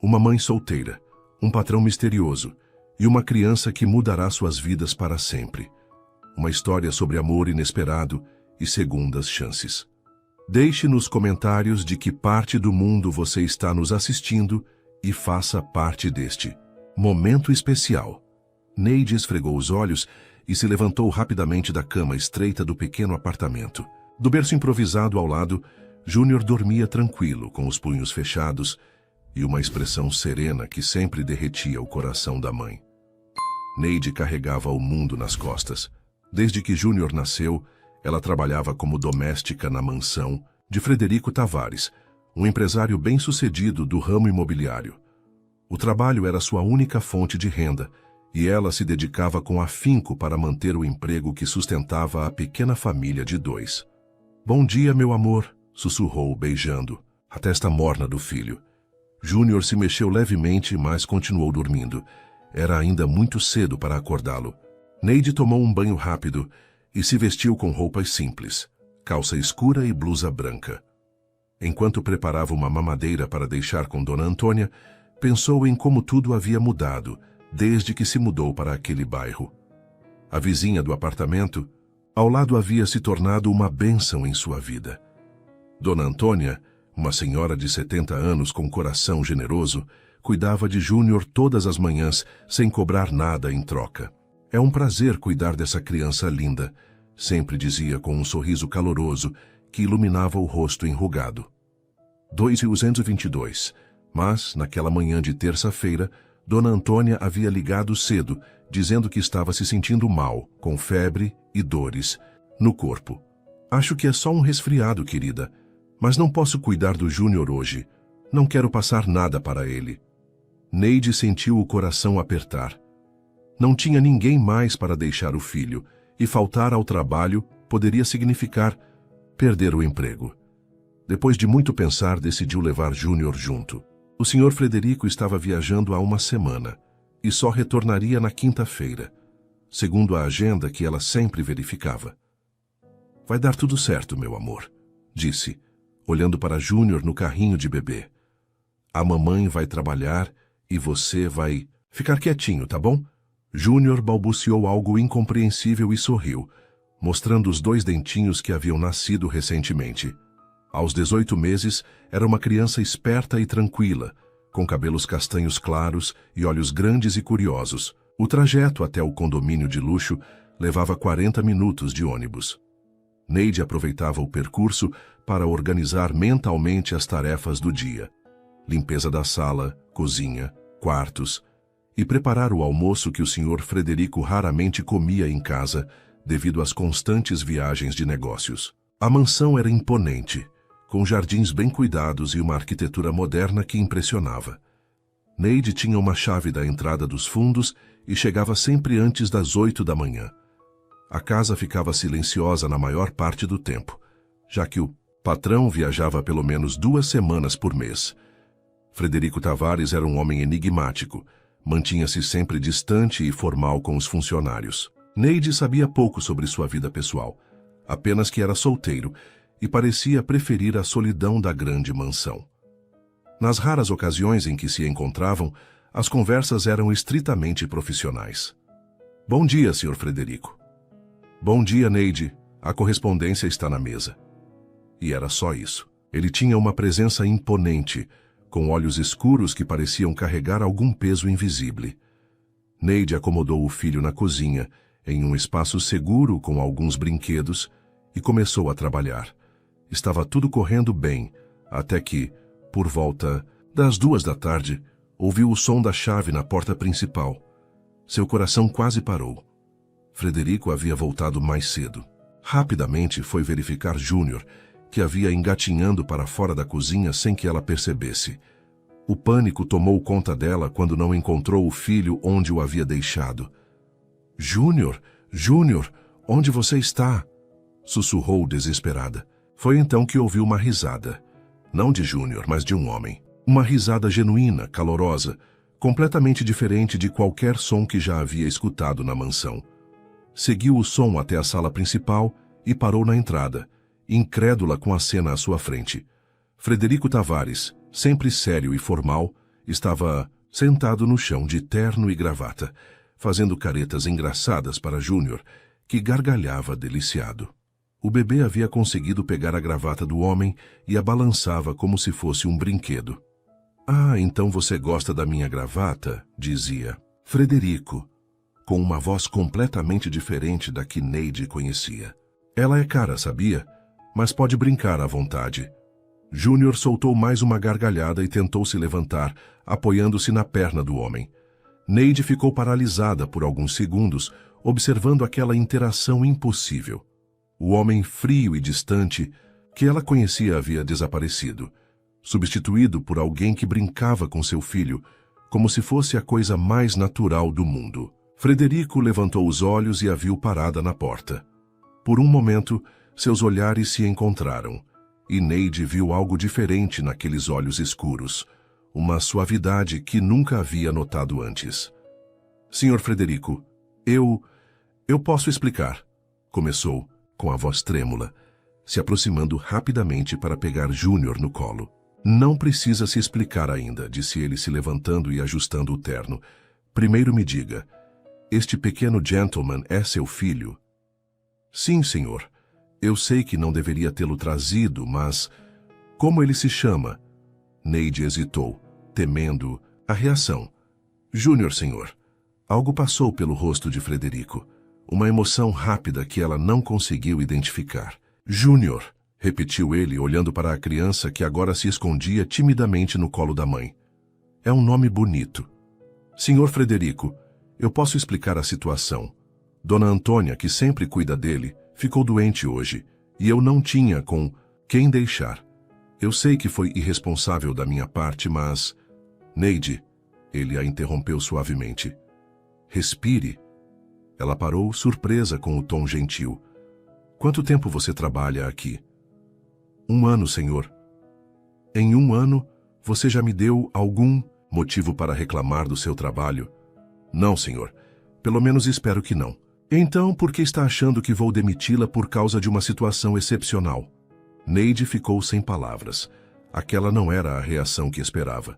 uma mãe solteira, um patrão misterioso e uma criança que mudará suas vidas para sempre. Uma história sobre amor inesperado e segundas chances. Deixe nos comentários de que parte do mundo você está nos assistindo e faça parte deste momento especial. Neide esfregou os olhos e se levantou rapidamente da cama estreita do pequeno apartamento. Do berço improvisado ao lado, Júnior dormia tranquilo, com os punhos fechados e uma expressão serena que sempre derretia o coração da mãe. Neide carregava o mundo nas costas. Desde que Júnior nasceu, ela trabalhava como doméstica na mansão de Frederico Tavares, um empresário bem-sucedido do ramo imobiliário. O trabalho era sua única fonte de renda, e ela se dedicava com afinco para manter o emprego que sustentava a pequena família de 2. "Bom dia, meu amor", sussurrou, beijando a testa morna do filho. Júnior se mexeu levemente, mas continuou dormindo. Era ainda muito cedo para acordá-lo. Neide tomou um banho rápido e se vestiu com roupas simples, calça escura e blusa branca. Enquanto preparava uma mamadeira para deixar com Dona Antônia, pensou em como tudo havia mudado desde que se mudou para aquele bairro. A vizinha do apartamento, ao lado, havia se tornado uma bênção em sua vida. Dona Antônia, uma senhora de 70 anos com coração generoso, cuidava de Júnior todas as manhãs sem cobrar nada em troca. "É um prazer cuidar dessa criança linda", sempre dizia com um sorriso caloroso que iluminava o rosto enrugado. 222. Mas, naquela manhã de terça-feira, Dona Antônia havia ligado cedo, dizendo que estava se sentindo mal, com febre e dores no corpo. "Acho que é só um resfriado, querida, mas não posso cuidar do Júnior hoje. Não quero passar nada para ele." Neide sentiu o coração apertar. Não tinha ninguém mais para deixar o filho, e faltar ao trabalho poderia significar perder o emprego. Depois de muito pensar, decidiu levar Júnior junto. O Sr. Frederico estava viajando há uma semana e só retornaria na quinta-feira, segundo a agenda que ela sempre verificava. "Vai dar tudo certo, meu amor", disse, olhando para Júnior no carrinho de bebê. "A mamãe vai trabalhar e você vai ficar quietinho, tá bom?" Júnior balbuciou algo incompreensível e sorriu, mostrando os 2 dentinhos que haviam nascido recentemente. Aos 18 meses, era uma criança esperta e tranquila, com cabelos castanhos claros e olhos grandes e curiosos. O trajeto até o condomínio de luxo levava 40 minutos de ônibus. Neide aproveitava o percurso para organizar mentalmente as tarefas do dia: limpeza da sala, cozinha, quartos, e preparar o almoço que o Sr. Frederico raramente comia em casa devido às constantes viagens de negócios. A mansão era imponente, com jardins bem cuidados e uma arquitetura moderna que impressionava. Neide tinha uma chave da entrada dos fundos e chegava sempre antes das 8 da manhã. A casa ficava silenciosa na maior parte do tempo, já que o patrão viajava pelo menos 2 semanas por mês. Frederico Tavares era um homem enigmático, mantinha-se sempre distante e formal com os funcionários. Neide sabia pouco sobre sua vida pessoal, apenas que era solteiro e parecia preferir a solidão da grande mansão. Nas raras ocasiões em que se encontravam, as conversas eram estritamente profissionais. "Bom dia, Sr. Frederico." "Bom dia, Neide. A correspondência está na mesa." E era só isso. Ele tinha uma presença imponente, com olhos escuros que pareciam carregar algum peso invisível. Neide acomodou o filho na cozinha, em um espaço seguro com alguns brinquedos, e começou a trabalhar. Estava tudo correndo bem, até que, por volta das 2 da tarde, ouviu o som da chave na porta principal. Seu coração quase parou. Frederico havia voltado mais cedo. Rapidamente foi verificar Júnior, que havia engatinhando para fora da cozinha sem que ela percebesse. O pânico tomou conta dela quando não encontrou o filho onde o havia deixado. "Júnior, Júnior, onde você está?" sussurrou desesperada. Foi então que ouviu uma risada. Não de Júnior, mas de um homem. Uma risada genuína, calorosa, completamente diferente de qualquer som que já havia escutado na mansão. Seguiu o som até a sala principal e parou na entrada, incrédula com a cena à sua frente. Frederico Tavares, sempre sério e formal, Estava sentado no chão de terno e gravata, fazendo caretas engraçadas para Júnior, que gargalhava deliciado. O bebê havia conseguido pegar a gravata do homem e a balançava como se fosse um brinquedo. "Ah, então você gosta da minha gravata?", dizia Frederico, com uma voz completamente diferente da que Neide conhecia. "Ela é cara, sabia? Mas pode brincar à vontade." Júnior soltou mais uma gargalhada e tentou se levantar, apoiando-se na perna do homem. Neide ficou paralisada por alguns segundos, observando aquela interação impossível. O homem frio e distante que ela conhecia havia desaparecido, substituído por alguém que brincava com seu filho, como se fosse a coisa mais natural do mundo. Frederico levantou os olhos e a viu parada na porta. Por um momento, seus olhares se encontraram, e Neide viu algo diferente naqueles olhos escuros, uma suavidade que nunca havia notado antes. "Senhor Frederico, eu posso explicar", começou, com a voz trêmula, se aproximando rapidamente para pegar Júnior no colo. "Não precisa se explicar ainda", disse ele, se levantando e ajustando o terno. "Primeiro me diga, este pequeno gentleman é seu filho?" "Sim, senhor. Eu sei que não deveria tê-lo trazido, mas... Como ele se chama?" Neide hesitou, temendo a reação. "Júnior, senhor." Algo passou pelo rosto de Frederico. Uma emoção rápida que ela não conseguiu identificar. "Júnior", repetiu ele, olhando para a criança que agora se escondia timidamente no colo da mãe. "É um nome bonito." "Senhor Frederico, eu posso explicar a situação. Dona Antônia, que sempre cuida dele, ficou doente hoje, e eu não tinha com quem deixar. Eu sei que foi irresponsável da minha parte, mas... Neide", ele a interrompeu suavemente. "Respire." Ela parou, surpresa com o tom gentil. "Quanto tempo você trabalha aqui?" "Um ano, senhor." "Em um ano, você já me deu algum motivo para reclamar do seu trabalho?" "Não, senhor. Pelo menos espero que não." "Então, por que está achando que vou demiti-la por causa de uma situação excepcional?" Neide ficou sem palavras. Aquela não era a reação que esperava.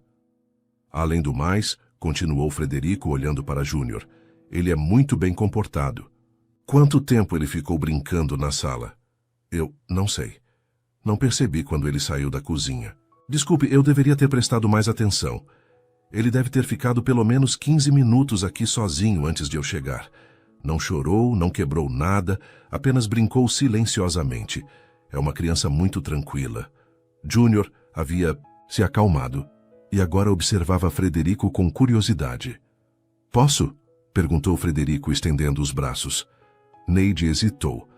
"Além do mais", continuou Frederico olhando para Júnior, "ele é muito bem comportado." "Quanto tempo ele ficou brincando na sala?" "Eu não sei. Não percebi quando ele saiu da cozinha." "Desculpe, eu deveria ter prestado mais atenção. Ele deve ter ficado pelo menos 15 minutos aqui sozinho antes de eu chegar. Não chorou, não quebrou nada, apenas brincou silenciosamente. É uma criança muito tranquila." Júnior havia se acalmado e agora observava Frederico com curiosidade. "Posso?" perguntou Frederico, estendendo os braços. Neide hesitou,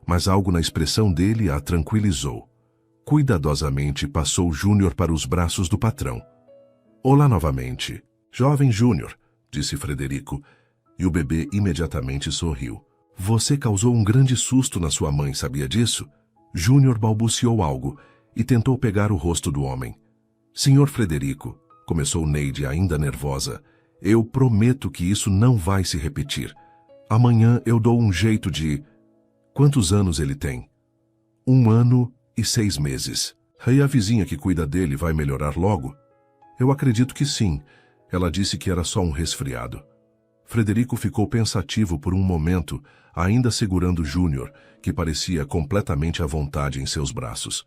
mas algo na expressão dele a tranquilizou. Cuidadosamente passou Júnior para os braços do patrão. "Olá novamente, jovem Júnior", disse Frederico, e o bebê imediatamente sorriu. "Você causou um grande susto na sua mãe, sabia disso?" Júnior balbuciou algo e tentou pegar o rosto do homem. "Senhor Frederico", começou Neide ainda nervosa, "eu prometo que isso não vai se repetir. Amanhã eu dou um jeito de... Quantos anos ele tem?" 1 ano e 6 meses. "E a vizinha que cuida dele vai melhorar logo?" "Eu acredito que sim. Ela disse que era só um resfriado." Frederico ficou pensativo por um momento, ainda segurando Júnior, que parecia completamente à vontade em seus braços.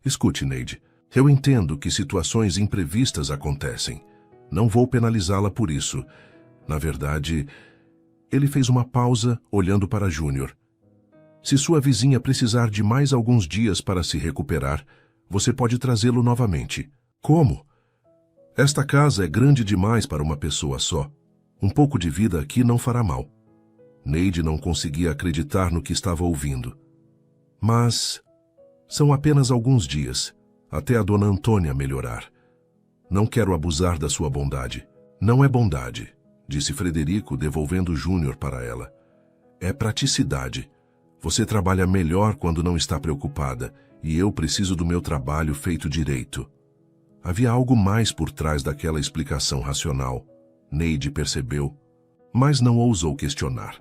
"Escute, Neide, eu entendo que situações imprevistas acontecem. Não vou penalizá-la por isso. Na verdade..." Ele fez uma pausa, olhando para Júnior. "Se sua vizinha precisar de mais alguns dias para se recuperar, você pode trazê-lo novamente." "Como?" "Esta casa é grande demais para uma pessoa só. Um pouco de vida aqui não fará mal." Neide não conseguia acreditar no que estava ouvindo. "Mas... são apenas alguns dias, até a dona Antônia melhorar. Não quero abusar da sua bondade." "Não é bondade", disse Frederico, devolvendo Júnior para ela. "É praticidade. Você trabalha melhor quando não está preocupada, e eu preciso do meu trabalho feito direito." Havia algo mais por trás daquela explicação racional. Neide percebeu, mas não ousou questionar.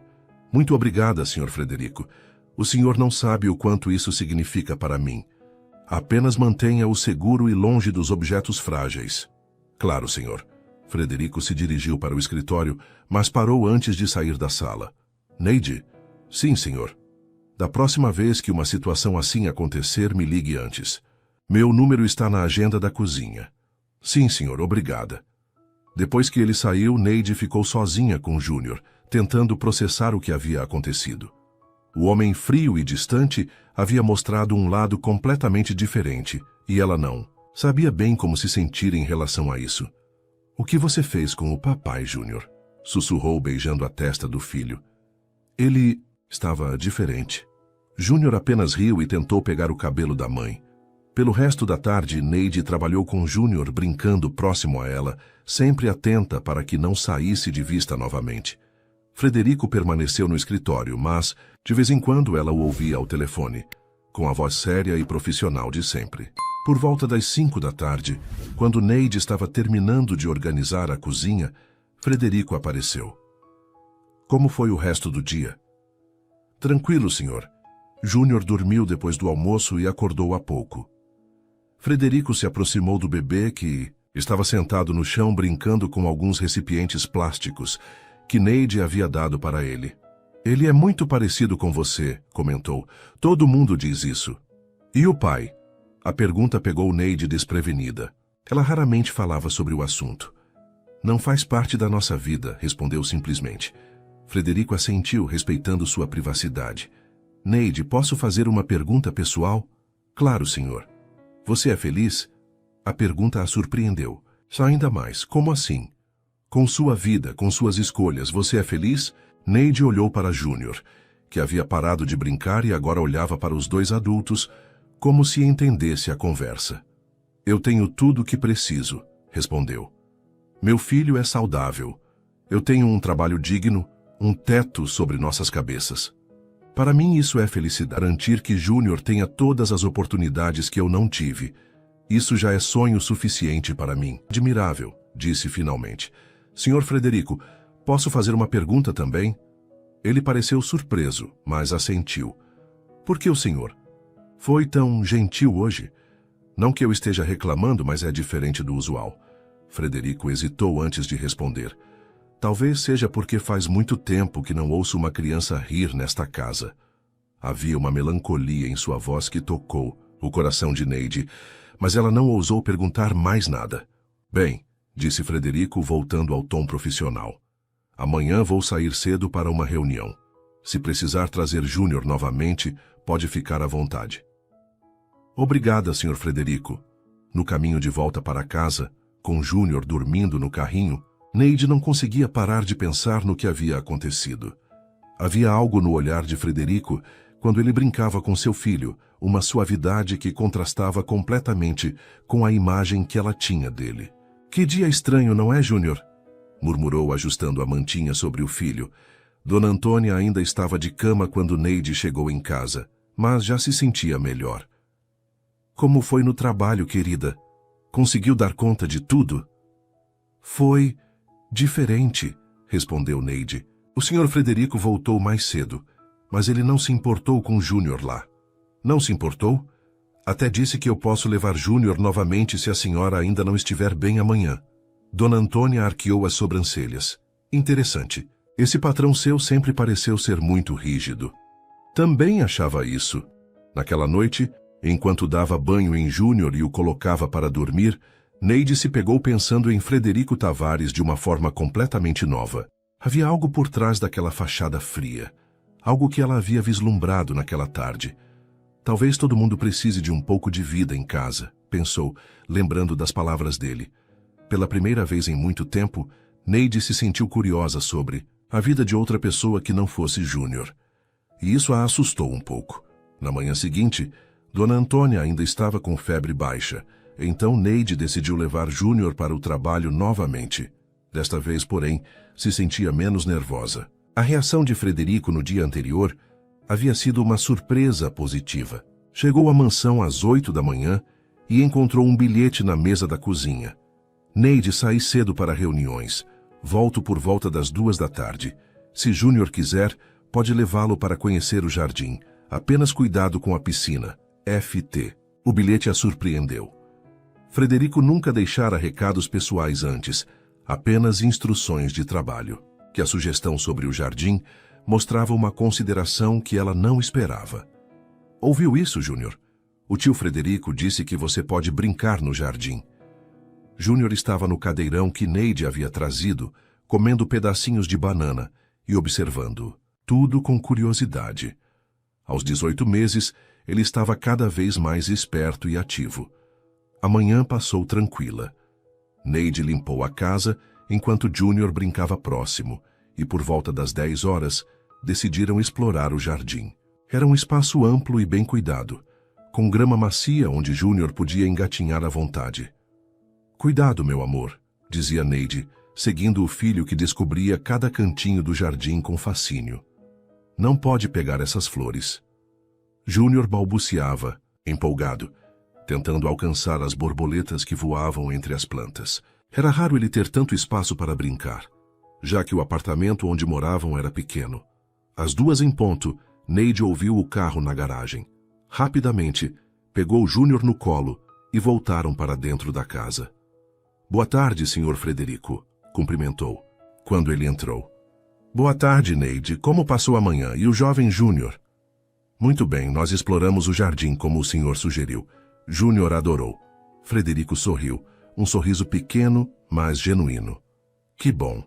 "Muito obrigada, Sr. Frederico. O senhor não sabe o quanto isso significa para mim. Apenas mantenha-o seguro e longe dos objetos frágeis." Claro, senhor. Frederico se dirigiu para o escritório, mas parou antes de sair da sala. Neide? Sim, senhor. Da próxima vez que uma situação assim acontecer, me ligue antes. Meu número está na agenda da cozinha. Sim, senhor, obrigada. Depois que ele saiu, Neide ficou sozinha com Júnior, tentando processar o que havia acontecido. O homem frio e distante havia mostrado um lado completamente diferente, e ela não. Sabia bem como se sentir em relação a isso. O que você fez com o papai, Júnior? Sussurrou beijando a testa do filho. Ele estava diferente. Júnior apenas riu e tentou pegar o cabelo da mãe. Pelo resto da tarde, Neide trabalhou com Júnior brincando próximo a ela, sempre atenta para que não saísse de vista novamente. Frederico permaneceu no escritório, mas, de vez em quando, ela o ouvia ao telefone, com a voz séria e profissional de sempre. Por volta das 5 da tarde, quando Neide estava terminando de organizar a cozinha, Frederico apareceu. Como foi o resto do dia? Tranquilo, senhor. Júnior dormiu depois do almoço e acordou há pouco. Frederico se aproximou do bebê que estava sentado no chão brincando com alguns recipientes plásticos que Neide havia dado para ele. Ele é muito parecido com você, comentou. Todo mundo diz isso. E o pai? A pergunta pegou Neide desprevenida. Ela raramente falava sobre o assunto. Não faz parte da nossa vida, respondeu simplesmente. Frederico assentiu, respeitando sua privacidade. Neide, posso fazer uma pergunta pessoal? Claro, senhor. Você é feliz? A pergunta a surpreendeu. Só ainda mais, como assim? Com sua vida, com suas escolhas, você é feliz? Neide olhou para Júnior, que havia parado de brincar e agora olhava para os dois adultos, como se entendesse a conversa. Eu tenho tudo o que preciso, respondeu. Meu filho é saudável. Eu tenho um trabalho digno, um teto sobre nossas cabeças. Para mim isso é felicidade. Garantir que Júnior tenha todas as oportunidades que eu não tive. Isso já é sonho suficiente para mim. Admirável, disse finalmente. Senhor Frederico, posso fazer uma pergunta também? Ele pareceu surpreso, mas assentiu. Por que o senhor? Foi tão gentil hoje? Não que eu esteja reclamando, mas é diferente do usual. Frederico hesitou antes de responder. Talvez seja porque faz muito tempo que não ouço uma criança rir nesta casa. Havia uma melancolia em sua voz que tocou o coração de Neide, mas ela não ousou perguntar mais nada. Bem, disse Frederico, voltando ao tom profissional. Amanhã vou sair cedo para uma reunião. Se precisar trazer Júnior novamente, pode ficar à vontade. Obrigada, Sr. Frederico. No caminho de volta para casa, com Júnior dormindo no carrinho, Neide não conseguia parar de pensar no que havia acontecido. Havia algo no olhar de Frederico quando ele brincava com seu filho, uma suavidade que contrastava completamente com a imagem que ela tinha dele. Que dia estranho, não é, Júnior? Murmurou ajustando a mantinha sobre o filho. Dona Antônia ainda estava de cama quando Neide chegou em casa, mas já se sentia melhor. Como foi no trabalho, querida? Conseguiu dar conta de tudo? Foi diferente, respondeu Neide. O Sr. Frederico voltou mais cedo, mas ele não se importou com Júnior lá. Não se importou? Até disse que eu posso levar Júnior novamente se a senhora ainda não estiver bem amanhã. Dona Antônia arqueou as sobrancelhas. Interessante. Esse patrão seu sempre pareceu ser muito rígido. Também achava isso. Naquela noite, enquanto dava banho em Júnior e o colocava para dormir, Neide se pegou pensando em Frederico Tavares de uma forma completamente nova. Havia algo por trás daquela fachada fria. Algo que ela havia vislumbrado naquela tarde. Talvez todo mundo precise de um pouco de vida em casa, pensou, lembrando das palavras dele. Pela primeira vez em muito tempo, Neide se sentiu curiosa sobre a vida de outra pessoa que não fosse Júnior. E isso a assustou um pouco. Na manhã seguinte, Dona Antônia ainda estava com febre baixa, então Neide decidiu levar Júnior para o trabalho novamente. Desta vez, porém, se sentia menos nervosa. A reação de Frederico no dia anterior havia sido uma surpresa positiva. Chegou à mansão às 8 da manhã e encontrou um bilhete na mesa da cozinha. Neide, saí cedo para reuniões. Volto por volta das 2 da tarde. Se Júnior quiser, pode levá-lo para conhecer o jardim. Apenas cuidado com a piscina. FT. O bilhete a surpreendeu. Frederico nunca deixara recados pessoais antes, apenas instruções de trabalho. Que a sugestão sobre o jardim mostrava uma consideração que ela não esperava. Ouviu isso, Júnior? O tio Frederico disse que você pode brincar no jardim. Júnior estava no cadeirão que Neide havia trazido, comendo pedacinhos de banana e observando tudo com curiosidade. Aos 18 meses, ele estava cada vez mais esperto e ativo. A manhã passou tranquila. Neide limpou a casa enquanto Júnior brincava próximo, e por volta das 10 horas, decidiram explorar o jardim. Era um espaço amplo e bem cuidado, com grama macia onde Júnior podia engatinhar à vontade. Cuidado, meu amor, dizia Neide, seguindo o filho que descobria cada cantinho do jardim com fascínio. Não pode pegar essas flores. Júnior balbuciava, empolgado, tentando alcançar as borboletas que voavam entre as plantas. Era raro ele ter tanto espaço para brincar, já que o apartamento onde moravam era pequeno. Às 2 em ponto, Neide ouviu o carro na garagem. Rapidamente, pegou Júnior no colo e voltaram para dentro da casa. Boa tarde, Sr. Frederico, cumprimentou, quando ele entrou. Boa tarde, Neide. Como passou a manhã? E o jovem Júnior? Muito bem, nós exploramos o jardim como o senhor sugeriu. Júnior adorou. Frederico sorriu, um sorriso pequeno, mas genuíno. Que bom.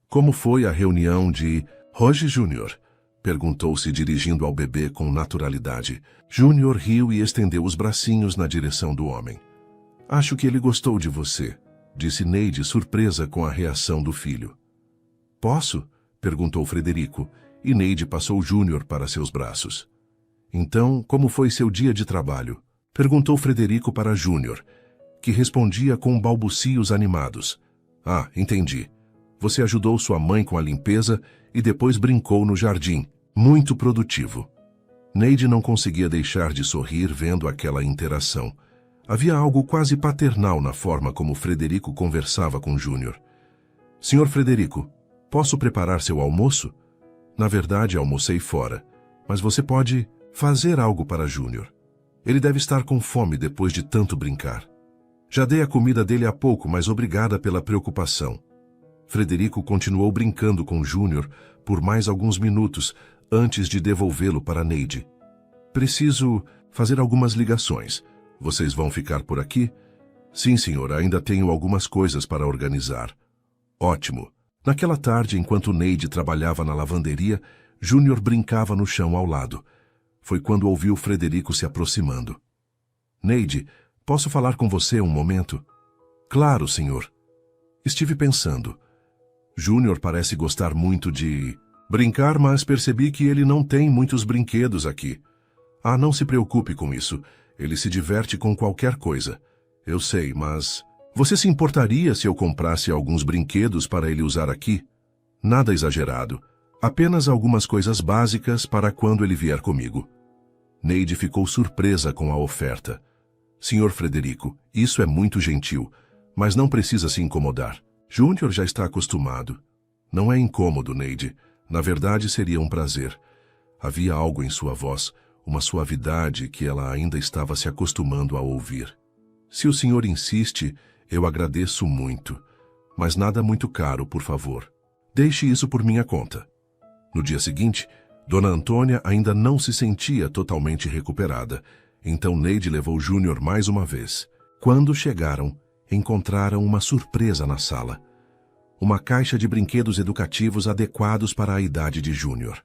Como foi a reunião de Roger Júnior? Perguntou-se dirigindo ao bebê com naturalidade. Júnior riu e estendeu os bracinhos na direção do homem. Acho que ele gostou de você, disse Neide, surpresa com a reação do filho. Posso? Perguntou Frederico, e Neide passou Júnior para seus braços. Então, como foi seu dia de trabalho? Perguntou Frederico para Júnior, que respondia com balbucios animados. Ah, entendi. Você ajudou sua mãe com a limpeza e depois brincou no jardim. Muito produtivo. Neide não conseguia deixar de sorrir vendo aquela interação. Havia algo quase paternal na forma como Frederico conversava com Júnior. Senhor Frederico, posso preparar seu almoço? Na verdade, almocei fora, mas você pode fazer algo para Júnior. Ele deve estar com fome depois de tanto brincar. Já dei a comida dele há pouco, mas obrigada pela preocupação. Frederico continuou brincando com Júnior por mais alguns minutos antes de devolvê-lo para Neide. Preciso fazer algumas ligações. Vocês vão ficar por aqui? Sim, senhor, ainda tenho algumas coisas para organizar. Ótimo. Naquela tarde, enquanto Neide trabalhava na lavanderia, Júnior brincava no chão ao lado. Foi quando ouviu Frederico se aproximando. Neide, posso falar com você um momento? Claro, senhor. Estive pensando. Júnior parece gostar muito de brincar, mas percebi que ele não tem muitos brinquedos aqui. Ah, não se preocupe com isso. Ele se diverte com qualquer coisa. Eu sei, mas você se importaria se eu comprasse alguns brinquedos para ele usar aqui? Nada exagerado. Apenas algumas coisas básicas para quando ele vier comigo. Neide ficou surpresa com a oferta. Senhor Frederico, isso é muito gentil, mas não precisa se incomodar. Júnior já está acostumado. Não é incômodo, Neide. Na verdade, seria um prazer. Havia algo em sua voz, uma suavidade que ela ainda estava se acostumando a ouvir. Se o senhor insiste, eu agradeço muito. Mas nada muito caro, por favor. Deixe isso por minha conta. No dia seguinte, Dona Antônia ainda não se sentia totalmente recuperada, então Neide levou Júnior mais uma vez. Quando chegaram, encontraram uma surpresa na sala. Uma caixa de brinquedos educativos adequados para a idade de Júnior.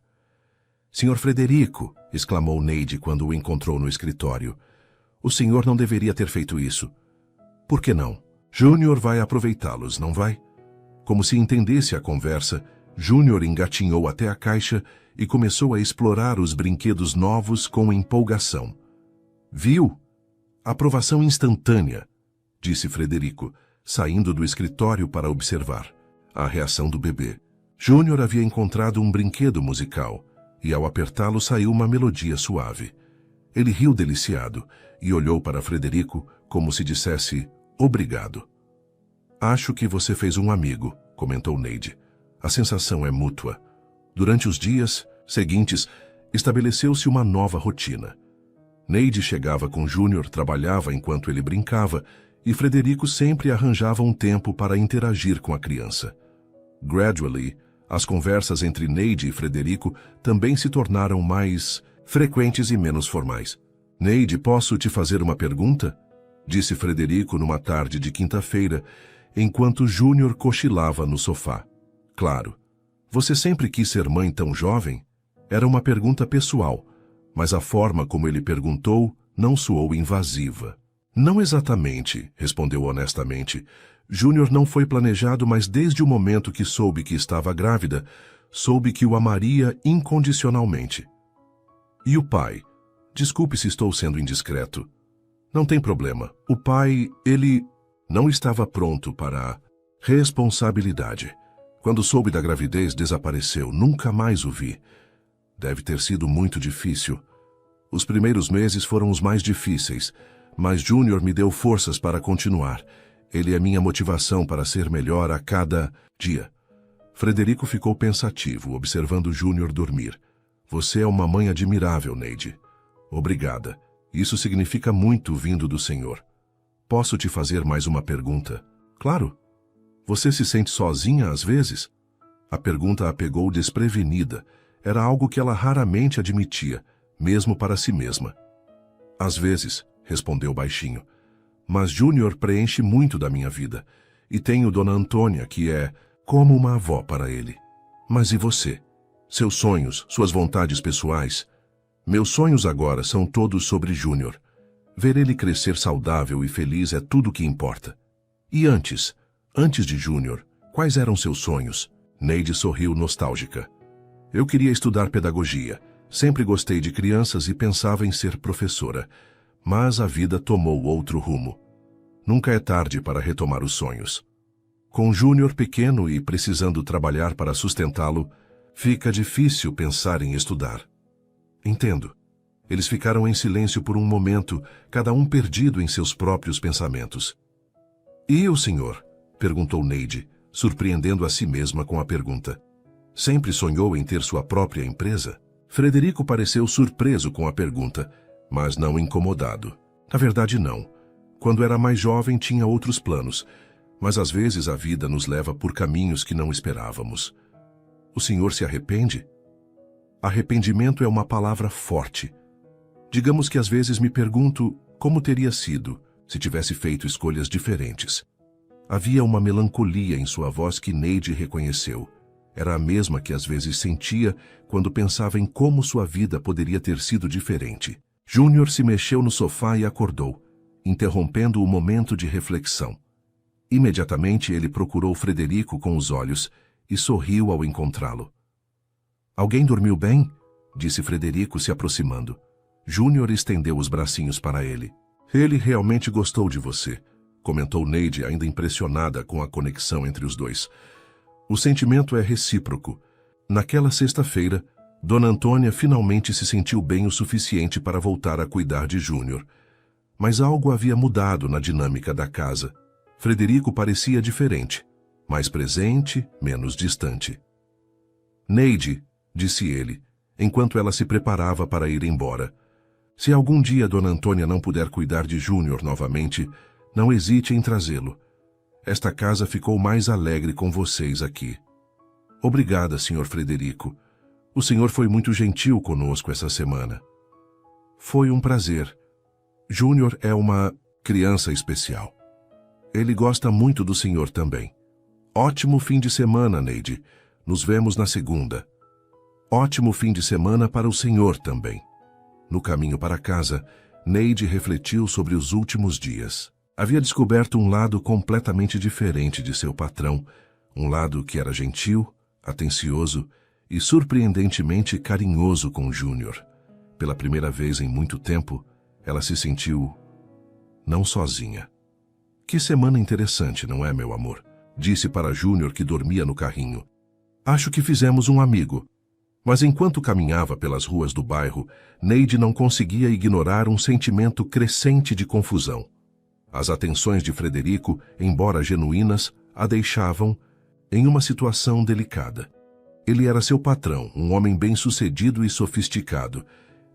Senhor Frederico, exclamou Neide quando o encontrou no escritório. O senhor não deveria ter feito isso. Por que não? Júnior vai aproveitá-los, não vai? Como se entendesse a conversa, Júnior engatinhou até a caixa e começou a explorar os brinquedos novos com empolgação. Viu? Aprovação instantânea, disse Frederico, saindo do escritório para observar a reação do bebê. Júnior havia encontrado um brinquedo musical e ao apertá-lo saiu uma melodia suave. Ele riu deliciado e olhou para Frederico como se dissesse obrigado. Acho que você fez um amigo, comentou Neide. A sensação é mútua. Durante os dias seguintes, estabeleceu-se uma nova rotina. Neide chegava com Júnior, trabalhava enquanto ele brincava e Frederico sempre arranjava um tempo para interagir com a criança. Gradually, as conversas entre Neide e Frederico também se tornaram mais frequentes e menos formais. Neide, posso te fazer uma pergunta? Disse Frederico numa tarde de quinta-feira, enquanto Júnior cochilava no sofá. Claro. Você sempre quis ser mãe tão jovem? Era uma pergunta pessoal, mas a forma como ele perguntou não soou invasiva. Não exatamente, respondeu honestamente. Júnior não foi planejado, mas desde o momento que soube que estava grávida, soube que o amaria incondicionalmente. E o pai? Desculpe se estou sendo indiscreto. Não tem problema. O pai, ele não estava pronto para a responsabilidade. Quando soube da gravidez, desapareceu. Nunca mais o vi. Deve ter sido muito difícil. Os primeiros meses foram os mais difíceis, mas Júnior me deu forças para continuar. Ele é minha motivação para ser melhor a cada dia. Frederico ficou pensativo, observando Júnior dormir. Você é uma mãe admirável, Neide. Obrigada. Isso significa muito vindo do Senhor. Posso te fazer mais uma pergunta? Claro. Você se sente sozinha às vezes? A pergunta a pegou desprevenida. Era algo que ela raramente admitia, mesmo para si mesma. Às vezes, respondeu baixinho. Mas Júnior preenche muito da minha vida. E tenho Dona Antônia, que é como uma avó para ele. Mas e você? Seus sonhos, suas vontades pessoais? Meus sonhos agora são todos sobre Júnior. Ver ele crescer saudável e feliz é tudo o que importa. E antes de Júnior, quais eram seus sonhos? Neide sorriu nostálgica. Eu queria estudar pedagogia. Sempre gostei de crianças e pensava em ser professora. Mas a vida tomou outro rumo. Nunca é tarde para retomar os sonhos. Com Júnior pequeno e precisando trabalhar para sustentá-lo, fica difícil pensar em estudar. Entendo. Eles ficaram em silêncio por um momento, cada um perdido em seus próprios pensamentos. E o senhor? Perguntou Neide, surpreendendo a si mesma com a pergunta. Sempre sonhou em ter sua própria empresa? Frederico pareceu surpreso com a pergunta, mas não incomodado. Na verdade, não. Quando era mais jovem, tinha outros planos, mas às vezes a vida nos leva por caminhos que não esperávamos. O senhor se arrepende? Arrependimento é uma palavra forte. Digamos que às vezes me pergunto como teria sido se tivesse feito escolhas diferentes. Havia uma melancolia em sua voz que Neide reconheceu. Era a mesma que às vezes sentia quando pensava em como sua vida poderia ter sido diferente. Júnior se mexeu no sofá e acordou, interrompendo o momento de reflexão. Imediatamente ele procurou Frederico com os olhos e sorriu ao encontrá-lo. Alguém dormiu bem? Disse Frederico se aproximando. Júnior estendeu os bracinhos para ele. Ele realmente gostou de você, comentou Neide, ainda impressionada com a conexão entre os dois. O sentimento é recíproco. Naquela sexta-feira, Dona Antônia finalmente se sentiu bem o suficiente para voltar a cuidar de Júnior. Mas algo havia mudado na dinâmica da casa. Frederico parecia diferente, mais presente, menos distante. Neide, disse ele, enquanto ela se preparava para ir embora. Se algum dia Dona Antônia não puder cuidar de Júnior novamente, não hesite em trazê-lo. Esta casa ficou mais alegre com vocês aqui. Obrigada, Sr. Frederico. O senhor foi muito gentil conosco essa semana. Foi um prazer. Júnior é uma criança especial. Ele gosta muito do senhor também. Ótimo fim de semana, Neide. Nos vemos na segunda. Ótimo fim de semana para o senhor também. No caminho para casa, Neide refletiu sobre os últimos dias. Havia descoberto um lado completamente diferente de seu patrão, um lado que era gentil, atencioso e surpreendentemente carinhoso com Júnior. Pela primeira vez em muito tempo, ela se sentiu não sozinha. Que semana interessante, não é, meu amor? Disse para Júnior, que dormia no carrinho. Acho que fizemos um amigo. Mas enquanto caminhava pelas ruas do bairro, Neide não conseguia ignorar um sentimento crescente de confusão. As atenções de Frederico, embora genuínas, a deixavam em uma situação delicada. Ele era seu patrão, um homem bem-sucedido e sofisticado,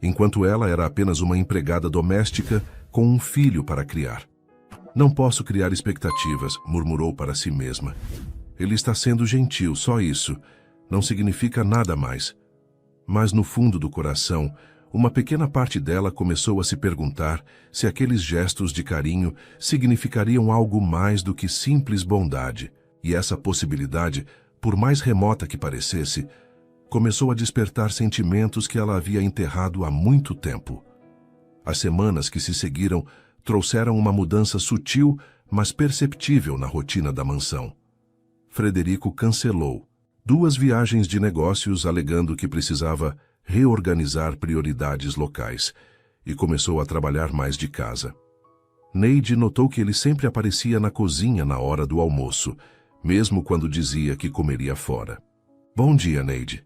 enquanto ela era apenas uma empregada doméstica com um filho para criar. Não posso criar expectativas, murmurou para si mesma. Ele está sendo gentil, só isso. Não significa nada mais. Mas no fundo do coração, uma pequena parte dela começou a se perguntar se aqueles gestos de carinho significariam algo mais do que simples bondade. E essa possibilidade, por mais remota que parecesse, começou a despertar sentimentos que ela havia enterrado há muito tempo. As semanas que se seguiram trouxeram uma mudança sutil, mas perceptível na rotina da mansão. Frederico cancelou 2 viagens de negócios alegando que precisava reorganizar prioridades locais e começou a trabalhar mais de casa. Neide notou que ele sempre aparecia na cozinha na hora do almoço, mesmo quando dizia que comeria fora. Bom dia, Neide.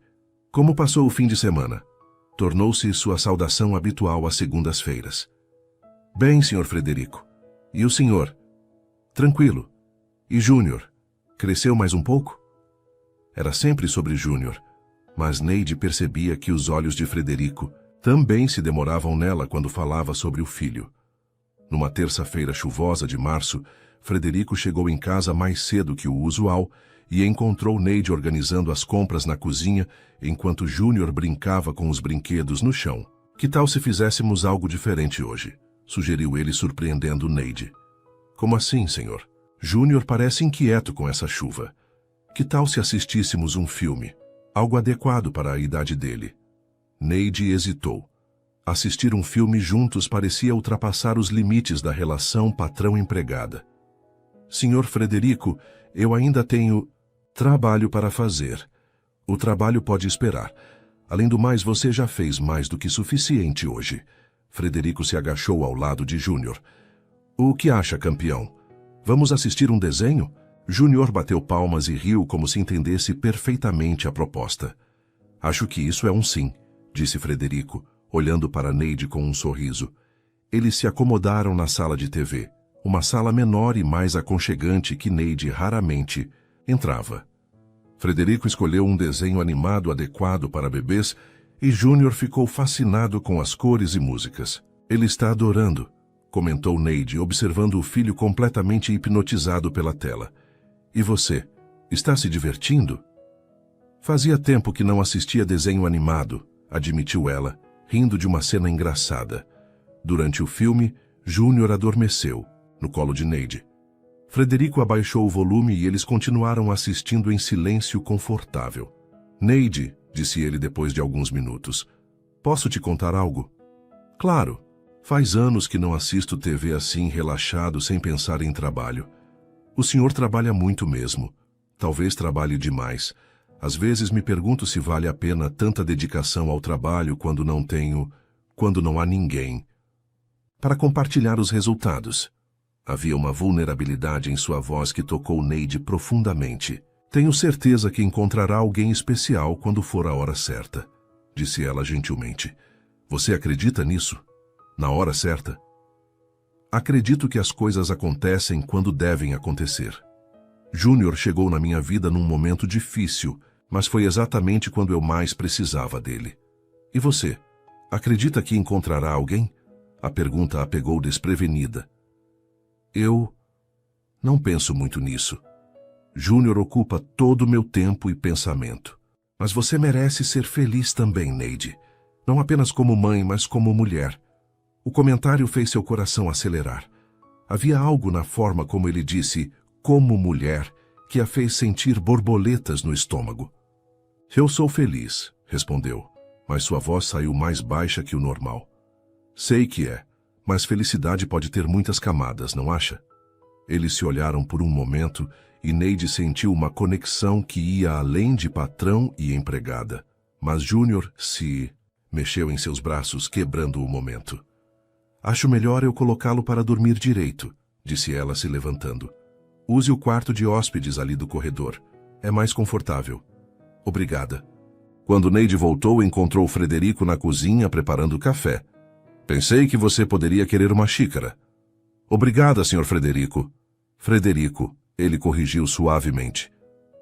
Como passou o fim de semana? Tornou-se sua saudação habitual às segundas-feiras. Bem, Sr. Frederico. E o senhor? Tranquilo. E Júnior? Cresceu mais um pouco? Era sempre sobre Júnior, mas Neide percebia que os olhos de Frederico também se demoravam nela quando falava sobre o filho. Numa terça-feira chuvosa de março, Frederico chegou em casa mais cedo que o usual e encontrou Neide organizando as compras na cozinha enquanto Júnior brincava com os brinquedos no chão. Que tal se fizéssemos algo diferente hoje? Sugeriu ele surpreendendo Neide. Como assim, senhor? Júnior parece inquieto com essa chuva. Que tal se assistíssemos um filme? Algo adequado para a idade dele. Neide hesitou. Assistir um filme juntos parecia ultrapassar os limites da relação patrão-empregada. Senhor Frederico, eu ainda tenho trabalho para fazer. O trabalho pode esperar. Além do mais, você já fez mais do que suficiente hoje. Frederico se agachou ao lado de Júnior. O que acha, campeão? Vamos assistir um desenho? Júnior bateu palmas e riu como se entendesse perfeitamente a proposta. Acho que isso é um sim, disse Frederico, olhando para Neide com um sorriso. Eles se acomodaram na sala de TV, uma sala menor e mais aconchegante que Neide raramente entrava. Frederico escolheu um desenho animado adequado para bebês e Júnior ficou fascinado com as cores e músicas. Ele está adorando, comentou Neide, observando o filho completamente hipnotizado pela tela. E você, está se divertindo? Fazia tempo que não assistia desenho animado, admitiu ela, rindo de uma cena engraçada. Durante o filme, Júnior adormeceu, no colo de Neide. Frederico abaixou o volume e eles continuaram assistindo em silêncio confortável. Neide, disse ele depois de alguns minutos, posso te contar algo? Claro, faz anos que não assisto TV assim relaxado sem pensar em trabalho. O senhor trabalha muito mesmo. Talvez trabalhe demais. Às vezes me pergunto se vale a pena tanta dedicação ao trabalho quando não há ninguém para compartilhar os resultados. Havia uma vulnerabilidade em sua voz que tocou Neide profundamente. Tenho certeza que encontrará alguém especial quando for a hora certa, disse ela gentilmente. Você acredita nisso? Na hora certa? Acredito que as coisas acontecem quando devem acontecer. Júnior chegou na minha vida num momento difícil, mas foi exatamente quando eu mais precisava dele. E você? Acredita que encontrará alguém? A pergunta a pegou desprevenida. Eu não penso muito nisso. Júnior ocupa todo o meu tempo e pensamento. Mas você merece ser feliz também, Neide. Não apenas como mãe, mas como mulher. O comentário fez seu coração acelerar. Havia algo na forma como ele disse, como mulher, que a fez sentir borboletas no estômago. Eu sou feliz, respondeu, mas sua voz saiu mais baixa que o normal. Sei que é, mas felicidade pode ter muitas camadas, não acha? Eles se olharam por um momento e Neide sentiu uma conexão que ia além de patrão e empregada. Mas Júnior se mexeu em seus braços, quebrando o momento. Acho melhor eu colocá-lo para dormir direito, disse ela se levantando. Use o quarto de hóspedes ali do corredor. É mais confortável. Obrigada. Quando Neide voltou, encontrou Frederico na cozinha preparando café. Pensei que você poderia querer uma xícara. Obrigada, Sr. Frederico. Frederico, ele corrigiu suavemente.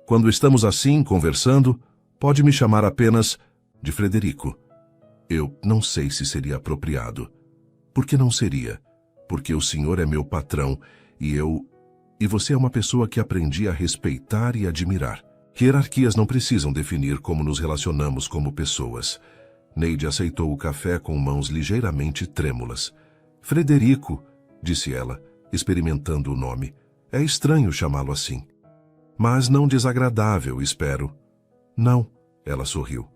Quando estamos assim, conversando, pode me chamar apenas de Frederico. Eu não sei se seria apropriado. Por que não seria? Porque o senhor é meu patrão E você é uma pessoa que aprendi a respeitar e admirar. Hierarquias não precisam definir como nos relacionamos como pessoas. Neide aceitou o café com mãos ligeiramente trêmulas. Frederico, disse ela, experimentando o nome. É estranho chamá-lo assim. Mas não desagradável, espero. Não, ela sorriu.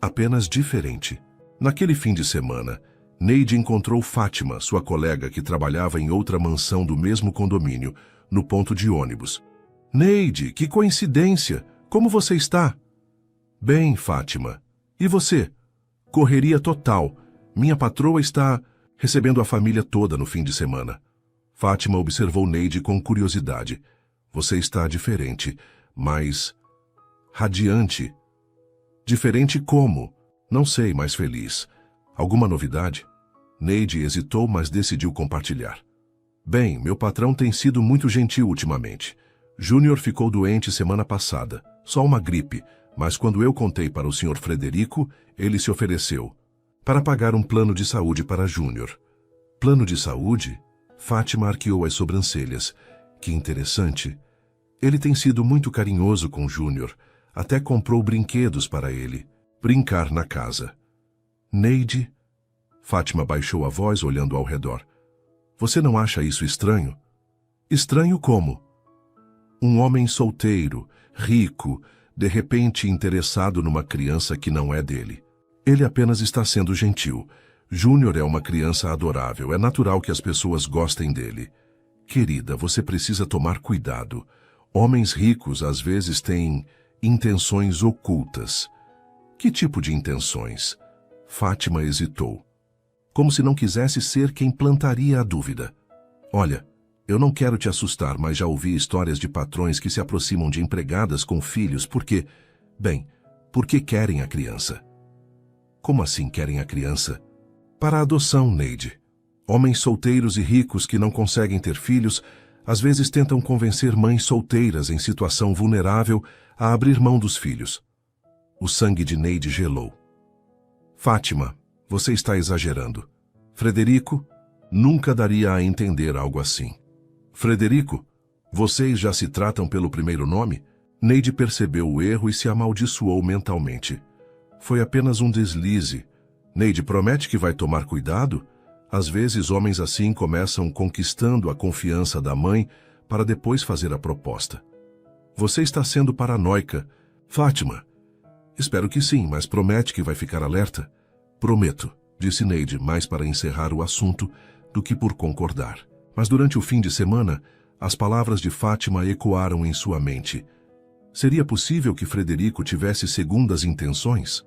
Apenas diferente. Naquele fim de semana, Neide encontrou Fátima, sua colega que trabalhava em outra mansão do mesmo condomínio, no ponto de ônibus. Neide, que coincidência! Como você está? Bem, Fátima. E você? Correria total. Minha patroa está recebendo a família toda no fim de semana. Fátima observou Neide com curiosidade. Você está diferente, mas radiante. Diferente como? Não sei, mas feliz. Alguma novidade? Neide hesitou, mas decidiu compartilhar. Bem, meu patrão tem sido muito gentil ultimamente. Júnior ficou doente semana passada. Só uma gripe, mas quando eu contei para o Sr. Frederico, ele se ofereceu para pagar um plano de saúde para Júnior. Plano de saúde? Fátima arqueou as sobrancelhas. Que interessante. Ele tem sido muito carinhoso com Júnior. Até comprou brinquedos para ele. Brincar na casa. Neide? Fátima baixou a voz olhando ao redor. Você não acha isso estranho? Estranho como? Um homem solteiro, rico, de repente interessado numa criança que não é dele. Ele apenas está sendo gentil. Júnior é uma criança adorável. É natural que as pessoas gostem dele. Querida, você precisa tomar cuidado. Homens ricos às vezes têm intenções ocultas. Que tipo de intenções? Fátima hesitou. Como se não quisesse ser quem plantaria a dúvida. Olha, eu não quero te assustar, mas já ouvi histórias de patrões que se aproximam de empregadas com filhos porque querem a criança. Como assim querem a criança? Para a adoção, Neide. Homens solteiros e ricos que não conseguem ter filhos, às vezes tentam convencer mães solteiras em situação vulnerável a abrir mão dos filhos. O sangue de Neide gelou. Fátima, você está exagerando. Frederico, nunca daria a entender algo assim. Frederico, vocês já se tratam pelo primeiro nome? Neide percebeu o erro e se amaldiçoou mentalmente. Foi apenas um deslize. Neide promete que vai tomar cuidado? Às vezes homens assim começam conquistando a confiança da mãe para depois fazer a proposta. Você está sendo paranoica. Fátima, espero que sim, mas promete que vai ficar alerta? Prometo, disse Neide, mais para encerrar o assunto do que por concordar. Mas durante o fim de semana, as palavras de Fátima ecoaram em sua mente. Seria possível que Frederico tivesse segundas intenções?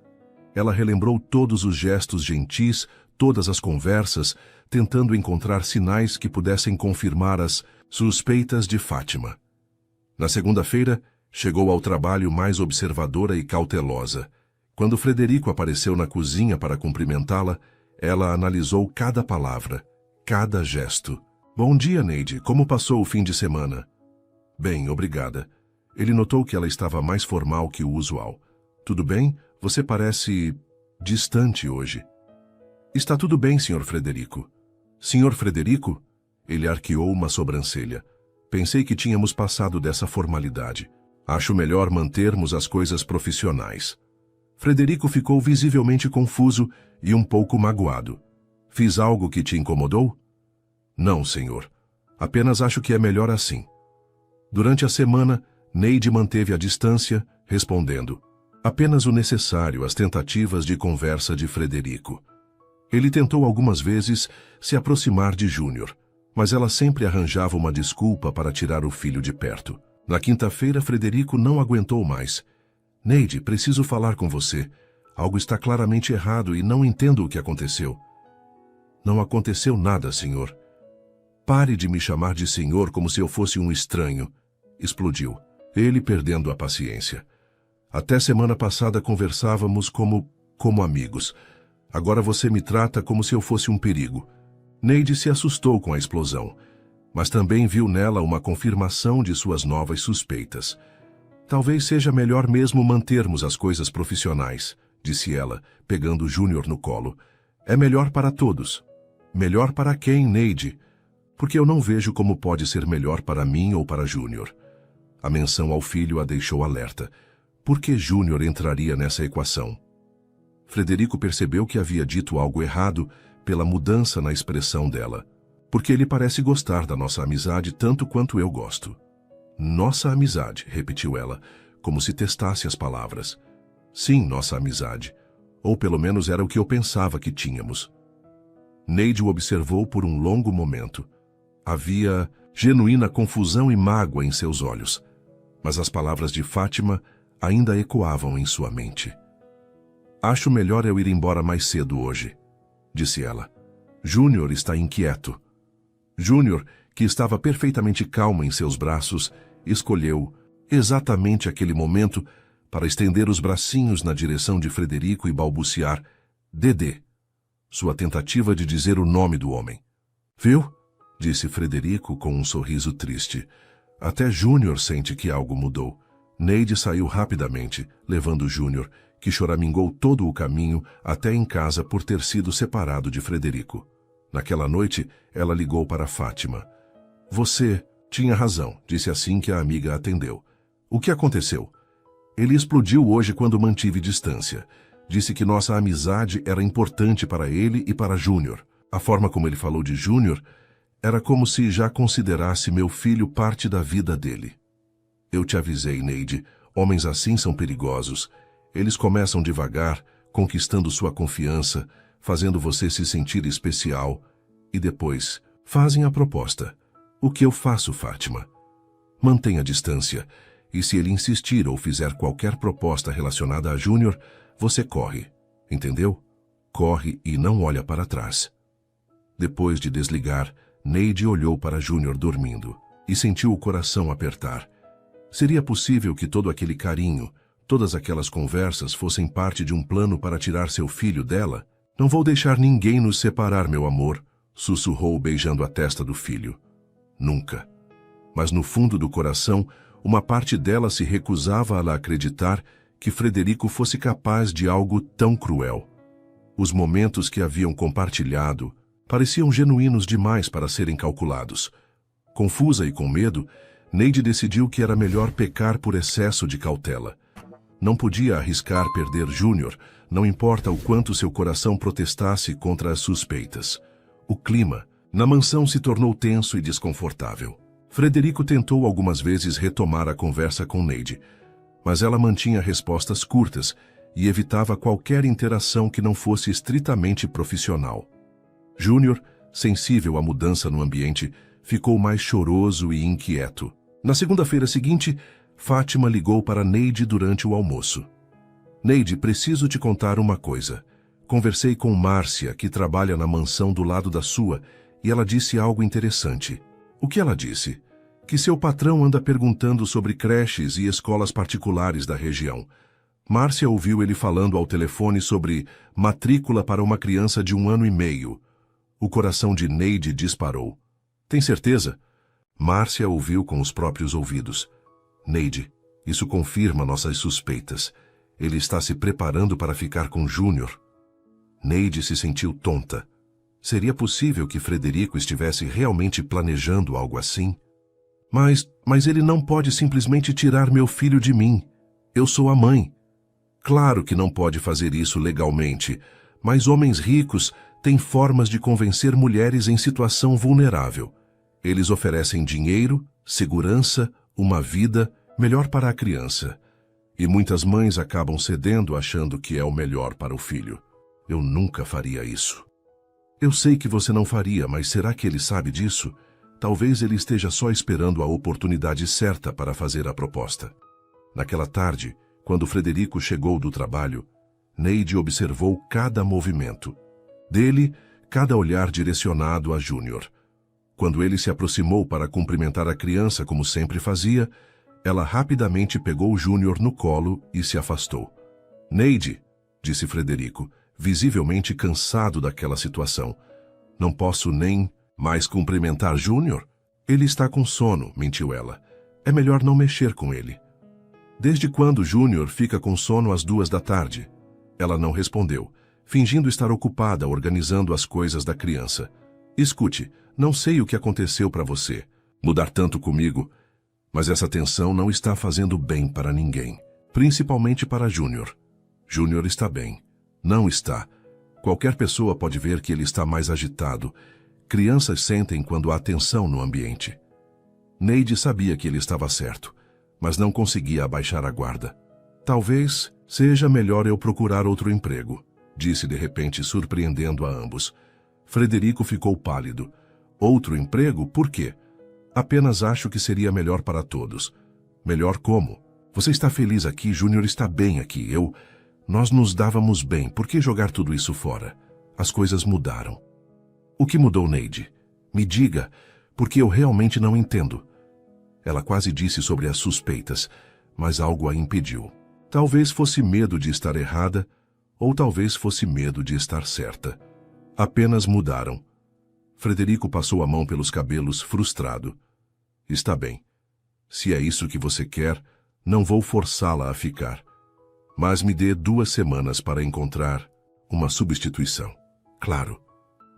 Ela relembrou todos os gestos gentis, todas as conversas, tentando encontrar sinais que pudessem confirmar as suspeitas de Fátima. Na segunda-feira, chegou ao trabalho mais observadora e cautelosa. Quando Frederico apareceu na cozinha para cumprimentá-la, ela analisou cada palavra, cada gesto. Bom dia, Neide. Como passou o fim de semana? Bem, obrigada. Ele notou que ela estava mais formal que o usual. Tudo bem? Você parece distante hoje. Está tudo bem, Sr. Frederico. Sr. Frederico? Ele arqueou uma sobrancelha. Pensei que tínhamos passado dessa formalidade. Acho melhor mantermos as coisas profissionais. Frederico ficou visivelmente confuso e um pouco magoado. Fiz algo que te incomodou? Não, senhor. Apenas acho que é melhor assim. Durante a semana, Neide manteve a distância, respondendo apenas o necessário às tentativas de conversa de Frederico. Ele tentou algumas vezes se aproximar de Júnior, mas ela sempre arranjava uma desculpa para tirar o filho de perto. Na quinta-feira, Frederico não aguentou mais. Neide, preciso falar com você. Algo está claramente errado e não entendo o que aconteceu. Não aconteceu nada, senhor. Pare de me chamar de senhor como se eu fosse um estranho. Explodiu, ele perdendo a paciência. Até semana passada conversávamos como amigos. Agora você me trata como se eu fosse um perigo. Neide se assustou com a explosão, mas também viu nela uma confirmação de suas novas suspeitas. Talvez seja melhor mesmo mantermos as coisas profissionais, disse ela, pegando Júnior no colo. É melhor para todos. Melhor para quem, Neide? Porque eu não vejo como pode ser melhor para mim ou para Júnior. A menção ao filho a deixou alerta. Por que Júnior entraria nessa equação? Frederico percebeu que havia dito algo errado pela mudança na expressão dela. Porque ele parece gostar da nossa amizade tanto quanto eu gosto. Nossa amizade, repetiu ela, como se testasse as palavras. Sim, nossa amizade. Ou pelo menos era o que eu pensava que tínhamos. Neide o observou por um longo momento. Havia genuína confusão e mágoa em seus olhos, mas as palavras de Fátima ainda ecoavam em sua mente. Acho melhor eu ir embora mais cedo hoje, disse ela. Júnior está inquieto. Júnior, que estava perfeitamente calmo em seus braços, escolheu exatamente aquele momento para estender os bracinhos na direção de Frederico e balbuciar Dedê, sua tentativa de dizer o nome do homem. Viu? Disse Frederico com um sorriso triste. Até Júnior sente que algo mudou. Neide saiu rapidamente, levando Júnior, que choramingou todo o caminho até em casa por ter sido separado de Frederico. Naquela noite, ela ligou para Fátima. Você tinha razão, disse assim que a amiga atendeu. O que aconteceu? Ele explodiu hoje quando mantive distância. Disse que nossa amizade era importante para ele e para Júnior. A forma como ele falou de Júnior era como se já considerasse meu filho parte da vida dele. Eu te avisei, Neide, homens assim são perigosos. Eles começam devagar, conquistando sua confiança, fazendo você se sentir especial, e depois fazem a proposta. O que eu faço, Fátima? Mantenha a distância, e se ele insistir ou fizer qualquer proposta relacionada a Júnior, você corre, entendeu? Corre e não olha para trás. Depois de desligar, Neide olhou para Júnior dormindo e sentiu o coração apertar. Seria possível que todo aquele carinho, todas aquelas conversas fossem parte de um plano para tirar seu filho dela? Não vou deixar ninguém nos separar, meu amor, sussurrou beijando a testa do filho. Nunca. Mas no fundo do coração, uma parte dela se recusava a acreditar que Frederico fosse capaz de algo tão cruel. Os momentos que haviam compartilhado pareciam genuínos demais para serem calculados. Confusa e com medo, Neide decidiu que era melhor pecar por excesso de cautela. Não podia arriscar perder Júnior, não importa o quanto seu coração protestasse contra as suspeitas. O clima na mansão se tornou tenso e desconfortável. Frederico tentou algumas vezes retomar a conversa com Neide, mas ela mantinha respostas curtas e evitava qualquer interação que não fosse estritamente profissional. Júnior, sensível à mudança no ambiente, ficou mais choroso e inquieto. Na segunda-feira seguinte, Fátima ligou para Neide durante o almoço. Neide, preciso te contar uma coisa. Conversei com Márcia, que trabalha na mansão do lado da sua, e ela disse algo interessante. O que ela disse? Que seu patrão anda perguntando sobre creches e escolas particulares da região. Márcia ouviu ele falando ao telefone sobre matrícula para uma criança de 1 ano e meio. O coração de Neide disparou. Tem certeza? Márcia ouviu com os próprios ouvidos. Neide, isso confirma nossas suspeitas. Ele está se preparando para ficar com Júnior. Neide se sentiu tonta. Seria possível que Frederico estivesse realmente planejando algo assim? Mas ele não pode simplesmente tirar meu filho de mim. Eu sou a mãe. Claro que não pode fazer isso legalmente, mas homens ricos têm formas de convencer mulheres em situação vulnerável. Eles oferecem dinheiro, segurança, uma vida melhor para a criança. E muitas mães acabam cedendo achando que é o melhor para o filho. Eu nunca faria isso. Eu sei que você não faria, mas será que ele sabe disso? Talvez ele esteja só esperando a oportunidade certa para fazer a proposta. Naquela tarde, quando Frederico chegou do trabalho, Neide observou cada movimento. Dele, cada olhar direcionado a Júnior. Quando ele se aproximou para cumprimentar a criança como sempre fazia, ela rapidamente pegou Júnior no colo e se afastou. Neide, disse Frederico, visivelmente cansado daquela situação. Não posso nem mais cumprimentar Júnior? Ele está com sono, mentiu ela. É melhor não mexer com ele. Desde quando Júnior fica com sono às 2 da tarde? Ela não respondeu, fingindo estar ocupada organizando as coisas da criança. Escute, Não sei o que aconteceu para você, mudar tanto comigo, mas essa tensão não está fazendo bem para ninguém, principalmente para Júnior. Júnior está bem. Não está. Qualquer pessoa pode ver que ele está mais agitado. Crianças sentem quando há tensão no ambiente. Neide sabia que ele estava certo, mas não conseguia abaixar a guarda. Talvez seja melhor eu procurar outro emprego, disse de repente, surpreendendo a ambos. Frederico ficou pálido. Outro emprego? Por quê? Apenas acho que seria melhor para todos. Melhor como? Você está feliz aqui, Júnior está bem aqui. Nós nos dávamos bem. Por que jogar tudo isso fora? As coisas mudaram. O que mudou, Neide? Me diga, porque eu realmente não entendo. Ela quase disse sobre as suspeitas, mas algo a impediu. Talvez fosse medo de estar errada, ou talvez fosse medo de estar certa. Apenas mudaram. Frederico passou a mão pelos cabelos, frustrado. Está bem. Se é isso que você quer, não vou forçá-la a ficar. Mas me dê 2 semanas para encontrar uma substituição. Claro.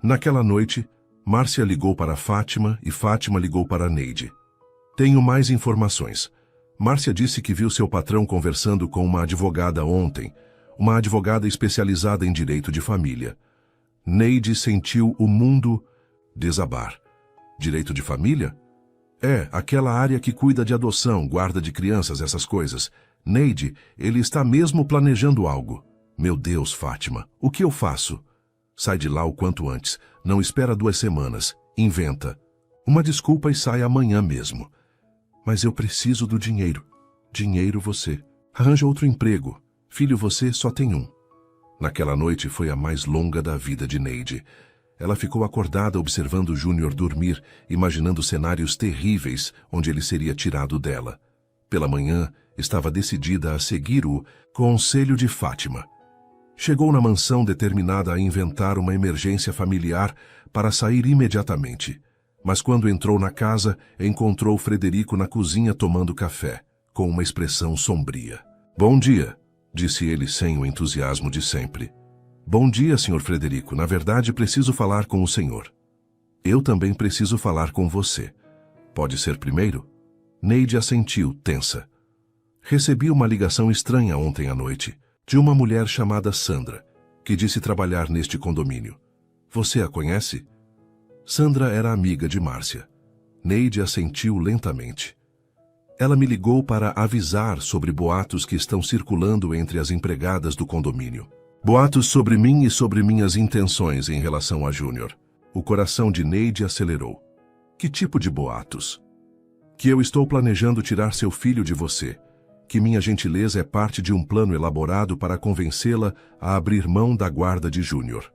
Naquela noite, Márcia ligou para Fátima e Fátima ligou para Neide. Tenho mais informações. Márcia disse que viu seu patrão conversando com uma advogada ontem, uma advogada especializada em direito de família. Neide sentiu o mundo desabar. Direito de família? É, aquela área que cuida de adoção, guarda de crianças, essas coisas. Neide, ele está mesmo planejando algo. Meu Deus, Fátima, o que eu faço? Sai de lá o quanto antes. Não espera 2 semanas. Inventa. Uma desculpa e sai amanhã mesmo. Mas eu preciso do dinheiro. Dinheiro você. Arranja outro emprego. Filho, você só tem um. Naquela noite foi a mais longa da vida de Neide. Ela ficou acordada observando Júnior dormir, imaginando cenários terríveis onde ele seria tirado dela. Pela manhã, estava decidida a seguir o conselho de Fátima. Chegou na mansão determinada a inventar uma emergência familiar para sair imediatamente. Mas quando entrou na casa, encontrou Frederico na cozinha tomando café, com uma expressão sombria. Bom dia, disse ele sem o entusiasmo de sempre. Bom dia, Sr. Frederico. Na verdade, preciso falar com o senhor. Eu também preciso falar com você. Pode ser primeiro? Neide assentiu, tensa. Recebi uma ligação estranha ontem à noite, de uma mulher chamada Sandra, que disse trabalhar neste condomínio. Você a conhece? Sandra era amiga de Márcia. Neide assentiu lentamente. Ela me ligou para avisar sobre boatos que estão circulando entre as empregadas do condomínio. Boatos sobre mim e sobre minhas intenções em relação a Júnior. O coração de Neide acelerou. Que tipo de boatos? Que eu estou planejando tirar seu filho de você. Que minha gentileza é parte de um plano elaborado para convencê-la a abrir mão da guarda de Júnior.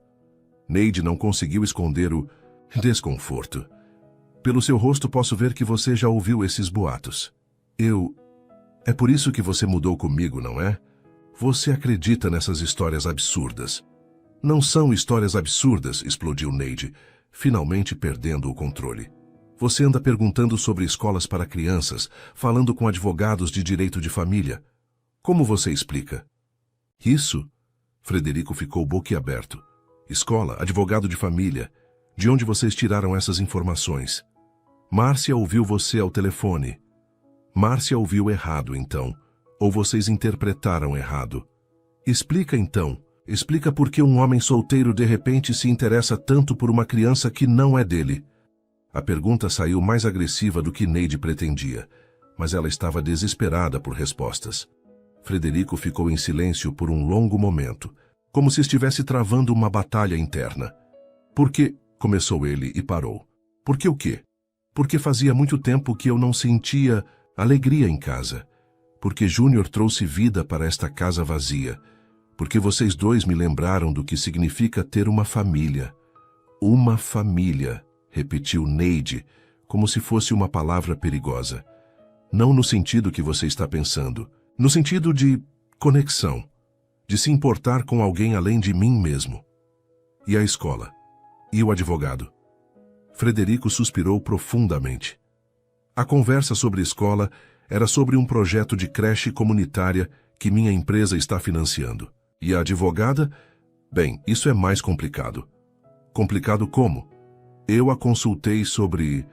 Neide não conseguiu esconder o desconforto. Pelo seu rosto posso ver que você já ouviu esses boatos. É por isso que você mudou comigo, não é? Você acredita nessas histórias absurdas. Não são histórias absurdas, explodiu Neide, finalmente perdendo o controle. Você anda perguntando sobre escolas para crianças, falando com advogados de direito de família. Como você explica? Isso? Frederico ficou boquiaberto. Escola, advogado de família. De onde vocês tiraram essas informações? Márcia ouviu você ao telefone. Márcia ouviu errado, então. Ou vocês interpretaram errado. Explica, então. Explica por que um homem solteiro de repente se interessa tanto por uma criança que não é dele. A pergunta saiu mais agressiva do que Neide pretendia, mas ela estava desesperada por respostas. Frederico ficou em silêncio por um longo momento, como se estivesse travando uma batalha interna. Por que? Começou ele e parou. Por que o quê? Porque fazia muito tempo que eu não sentia alegria em casa. Porque Júnior trouxe vida para esta casa vazia. Porque vocês dois me lembraram do que significa ter uma família. Uma família, repetiu Neide, como se fosse uma palavra perigosa. Não no sentido que você está pensando. No sentido de conexão. De se importar com alguém além de mim mesmo. E a escola? E o advogado? Frederico suspirou profundamente. A conversa sobre escola era sobre um projeto de creche comunitária que minha empresa está financiando. E a advogada? Bem, isso é mais complicado. Complicado como? Eu a consultei sobre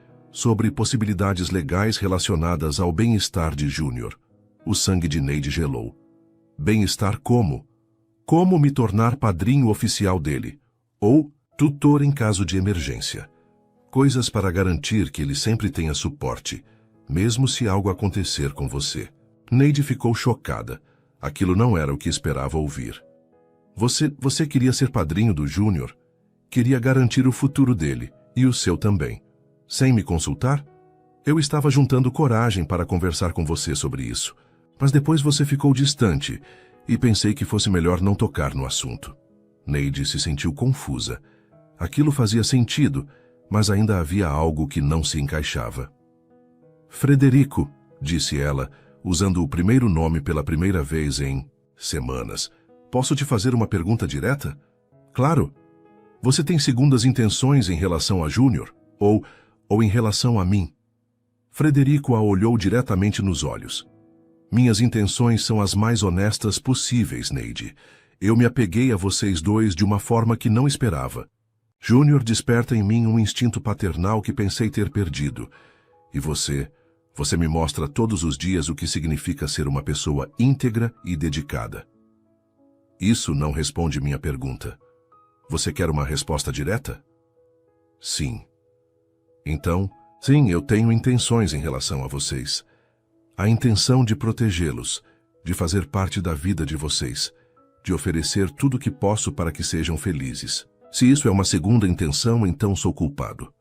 possibilidades legais relacionadas ao bem-estar de Júnior. O sangue de Neide gelou. Bem-estar como? Como me tornar padrinho oficial dele? Ou tutor em caso de emergência? Coisas para garantir que ele sempre tenha suporte, mesmo se algo acontecer com você. Neide ficou chocada. Aquilo não era o que esperava ouvir. Você queria ser padrinho do Júnior? Queria garantir o futuro dele, e o seu também. Sem me consultar? Eu estava juntando coragem para conversar com você sobre isso. Mas depois você ficou distante, e pensei que fosse melhor não tocar no assunto. Neide se sentiu confusa. Aquilo fazia sentido, mas ainda havia algo que não se encaixava. Frederico, disse ela, usando o primeiro nome pela primeira vez em semanas. Posso te fazer uma pergunta direta? Claro. Você tem segundas intenções em relação a Júnior? Ou em relação a mim? Frederico a olhou diretamente nos olhos. Minhas intenções são as mais honestas possíveis, Neide. Eu me apeguei a vocês dois de uma forma que não esperava. Júnior desperta em mim um instinto paternal que pensei ter perdido. E você me mostra todos os dias o que significa ser uma pessoa íntegra e dedicada. Isso não responde minha pergunta. Você quer uma resposta direta? Sim. Então, sim, eu tenho intenções em relação a vocês. A intenção de protegê-los, de fazer parte da vida de vocês, de oferecer tudo o que posso para que sejam felizes. Se isso é uma segunda intenção, então sou culpado.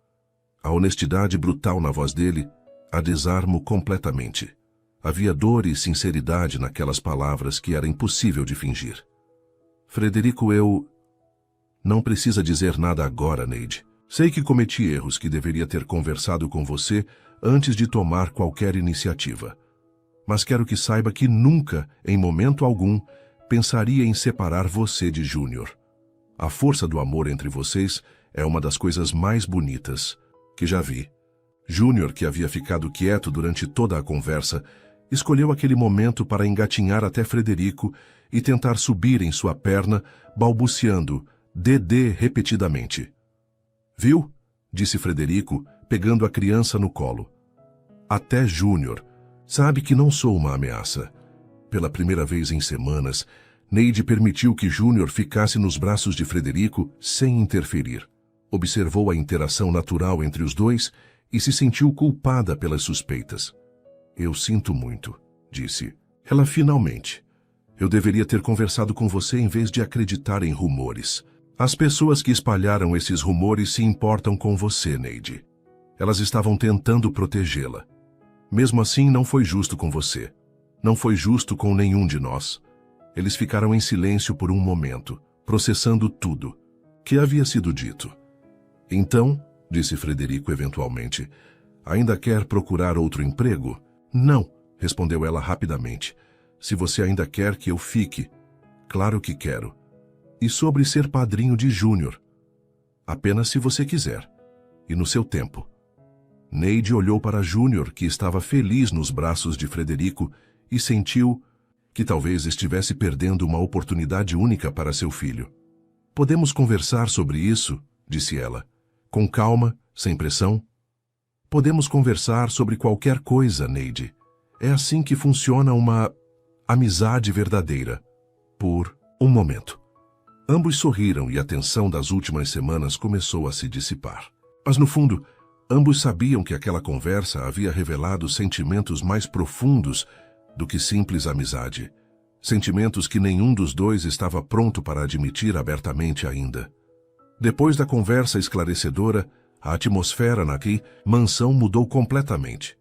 A honestidade brutal na voz dele a desarmo completamente. Havia dor e sinceridade naquelas palavras que era impossível de fingir. Frederico, Não precisa dizer nada agora, Neide. Sei que cometi erros que deveria ter conversado com você antes de tomar qualquer iniciativa. Mas quero que saiba que nunca, em momento algum, pensaria em separar você de Júnior. A força do amor entre vocês é uma das coisas mais bonitas que já vi. Júnior, que havia ficado quieto durante toda a conversa, escolheu aquele momento para engatinhar até Frederico e tentar subir em sua perna, balbuciando "Dedê" repetidamente. Viu? Disse Frederico, pegando a criança no colo. Até Júnior sabe que não sou uma ameaça. Pela primeira vez em semanas, Neide permitiu que Júnior ficasse nos braços de Frederico sem interferir. Observou a interação natural entre os dois e se sentiu culpada pelas suspeitas. Eu sinto muito, disse. Ela finalmente. Eu deveria ter conversado com você em vez de acreditar em rumores. As pessoas que espalharam esses rumores se importam com você, Neide. Elas estavam tentando protegê-la. Mesmo assim, não foi justo com você. Não foi justo com nenhum de nós. Eles ficaram em silêncio por um momento, processando tudo que havia sido dito. Então, disse Frederico eventualmente, ainda quer procurar outro emprego? Não, respondeu ela rapidamente. Se você ainda quer que eu fique, claro que quero. E sobre ser padrinho de Júnior? Apenas se você quiser, e no seu tempo. Neide olhou para Júnior, que estava feliz nos braços de Frederico, e sentiu que talvez estivesse perdendo uma oportunidade única para seu filho. Podemos conversar sobre isso, disse ela, com calma, sem pressão. Podemos conversar sobre qualquer coisa, Neide. É assim que funciona uma amizade verdadeira. Por um momento. Ambos sorriram e a tensão das últimas semanas começou a se dissipar. Mas no fundo, ambos sabiam que aquela conversa havia revelado sentimentos mais profundos do que simples amizade. Sentimentos que nenhum dos dois estava pronto para admitir abertamente ainda. Depois da conversa esclarecedora, a atmosfera na mansão mudou completamente.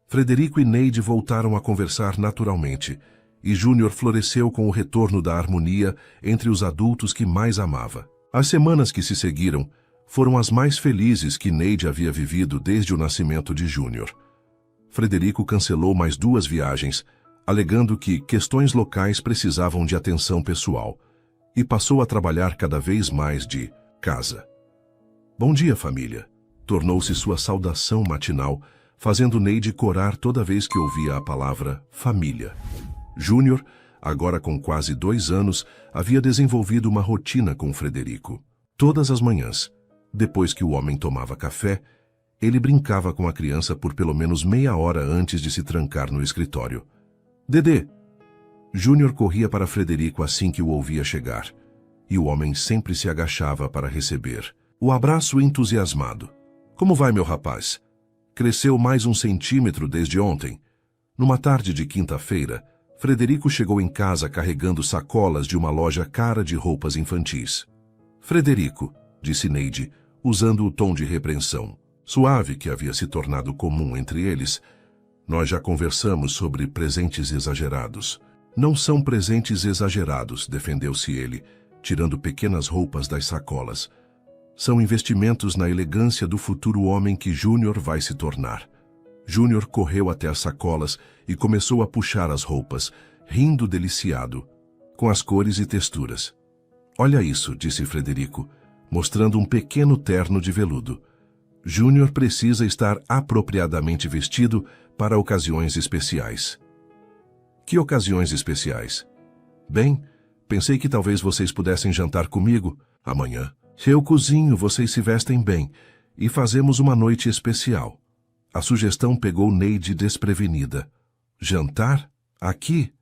Frederico e Neide voltaram a conversar naturalmente, e Júnior floresceu com o retorno da harmonia entre os adultos que mais amava. As semanas que se seguiram foram as mais felizes que Neide havia vivido desde o nascimento de Júnior. Frederico cancelou mais 2 viagens, alegando que questões locais precisavam de atenção pessoal, e passou a trabalhar cada vez mais de casa. Bom dia, família, tornou-se sua saudação matinal, fazendo Neide corar toda vez que ouvia a palavra família. Júnior, agora com quase 2 anos, havia desenvolvido uma rotina com Frederico. Todas as manhãs, Depois que o homem tomava café, ele brincava com a criança por pelo menos meia hora antes de se trancar no escritório. Dedê! Júnior corria para Frederico assim que o ouvia chegar, e o homem sempre se agachava para receber o abraço entusiasmado. Como vai, meu rapaz? Cresceu mais 1 centímetro desde ontem. Numa tarde de quinta-feira, Frederico chegou em casa carregando sacolas de uma loja cara de roupas infantis. Frederico, disse Neide, usando o tom de repreensão, suave que havia se tornado comum entre eles, nós já conversamos sobre presentes exagerados. Não são presentes exagerados, defendeu-se ele, tirando pequenas roupas das sacolas. São investimentos na elegância do futuro homem que Júnior vai se tornar. Júnior correu até as sacolas e começou a puxar as roupas, rindo deliciado, com as cores e texturas. Olha isso, disse Frederico, mostrando um pequeno terno de veludo. Júnior precisa estar apropriadamente vestido para ocasiões especiais. Que ocasiões especiais? Bem, pensei que talvez vocês pudessem jantar comigo amanhã. Eu cozinho, vocês se vestem bem e fazemos uma noite especial. A sugestão pegou Neide desprevenida. Jantar? Aqui?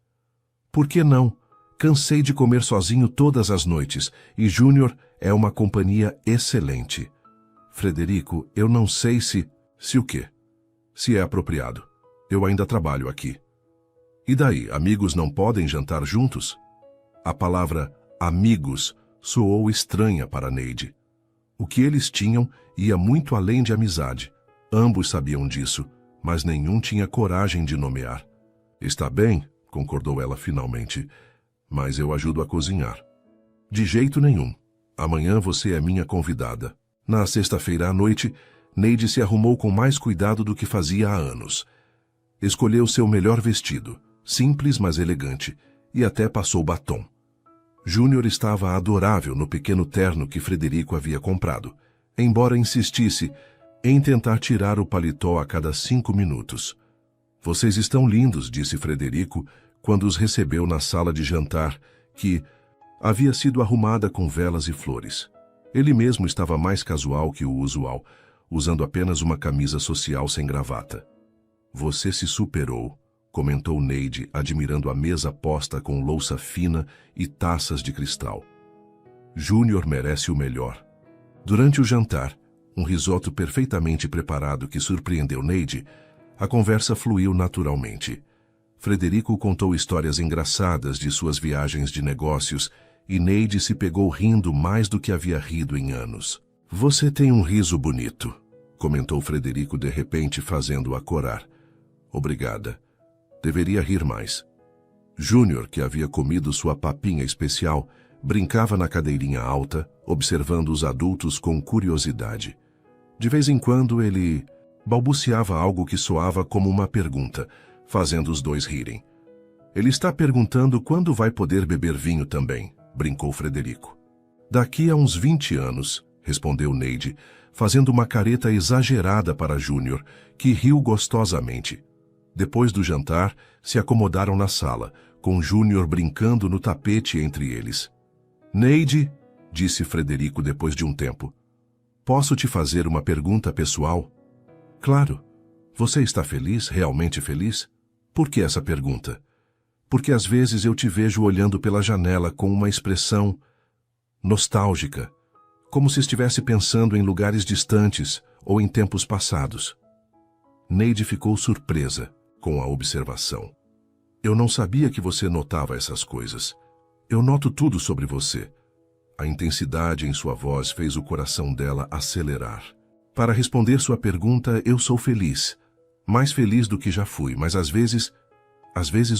Por que não? Cansei de comer sozinho todas as noites e Júnior é uma companhia excelente. Frederico, eu não sei se o quê? Se é apropriado. Eu ainda trabalho aqui. E daí, amigos não podem jantar juntos? A palavra amigos soou estranha para Neide. O que eles tinham ia muito além de amizade. Ambos sabiam disso, mas nenhum tinha coragem de nomear. Está bem, concordou ela finalmente, mas eu ajudo a cozinhar. De jeito nenhum. Amanhã você é minha convidada. Na sexta-feira à noite, Neide se arrumou com mais cuidado do que fazia há anos. Escolheu seu melhor vestido, simples mas elegante, e até passou batom. Júnior estava adorável no pequeno terno que Frederico havia comprado, embora insistisse em tentar tirar o paletó a cada 5 minutos. Vocês estão lindos, disse Frederico, quando os recebeu na sala de jantar, que havia sido arrumada com velas e flores. Ele mesmo estava mais casual que o usual, usando apenas uma camisa social sem gravata. Você se superou, comentou Neide, admirando a mesa posta com louça fina e taças de cristal. Júnior merece o melhor. Durante o jantar, um risoto perfeitamente preparado que surpreendeu Neide, a conversa fluiu naturalmente. Frederico contou histórias engraçadas de suas viagens de negócios e Neide se pegou rindo mais do que havia rido em anos. Você tem um riso bonito, comentou Frederico de repente fazendo-a corar. Obrigada. Deveria rir mais. Júnior, que havia comido sua papinha especial, brincava na cadeirinha alta, observando os adultos com curiosidade. De vez em quando ele balbuciava algo que soava como uma pergunta, fazendo os dois rirem. Ele está perguntando quando vai poder beber vinho também, brincou Frederico. Daqui a uns 20 anos, respondeu Neide, fazendo uma careta exagerada para Júnior, que riu gostosamente. Depois do jantar, se acomodaram na sala, com Júnior brincando no tapete entre eles. Neide, disse Frederico depois de um tempo, posso te fazer uma pergunta pessoal? Claro. Você está feliz, realmente feliz? Por que essa pergunta? Porque às vezes eu te vejo olhando pela janela com uma expressão nostálgica, como se estivesse pensando em lugares distantes ou em tempos passados. Neide ficou surpresa com a observação. Eu não sabia que você notava essas coisas. Eu noto tudo sobre você. A intensidade em sua voz fez o coração dela acelerar. Para responder sua pergunta, eu sou feliz. Mais feliz do que já fui, mas às vezes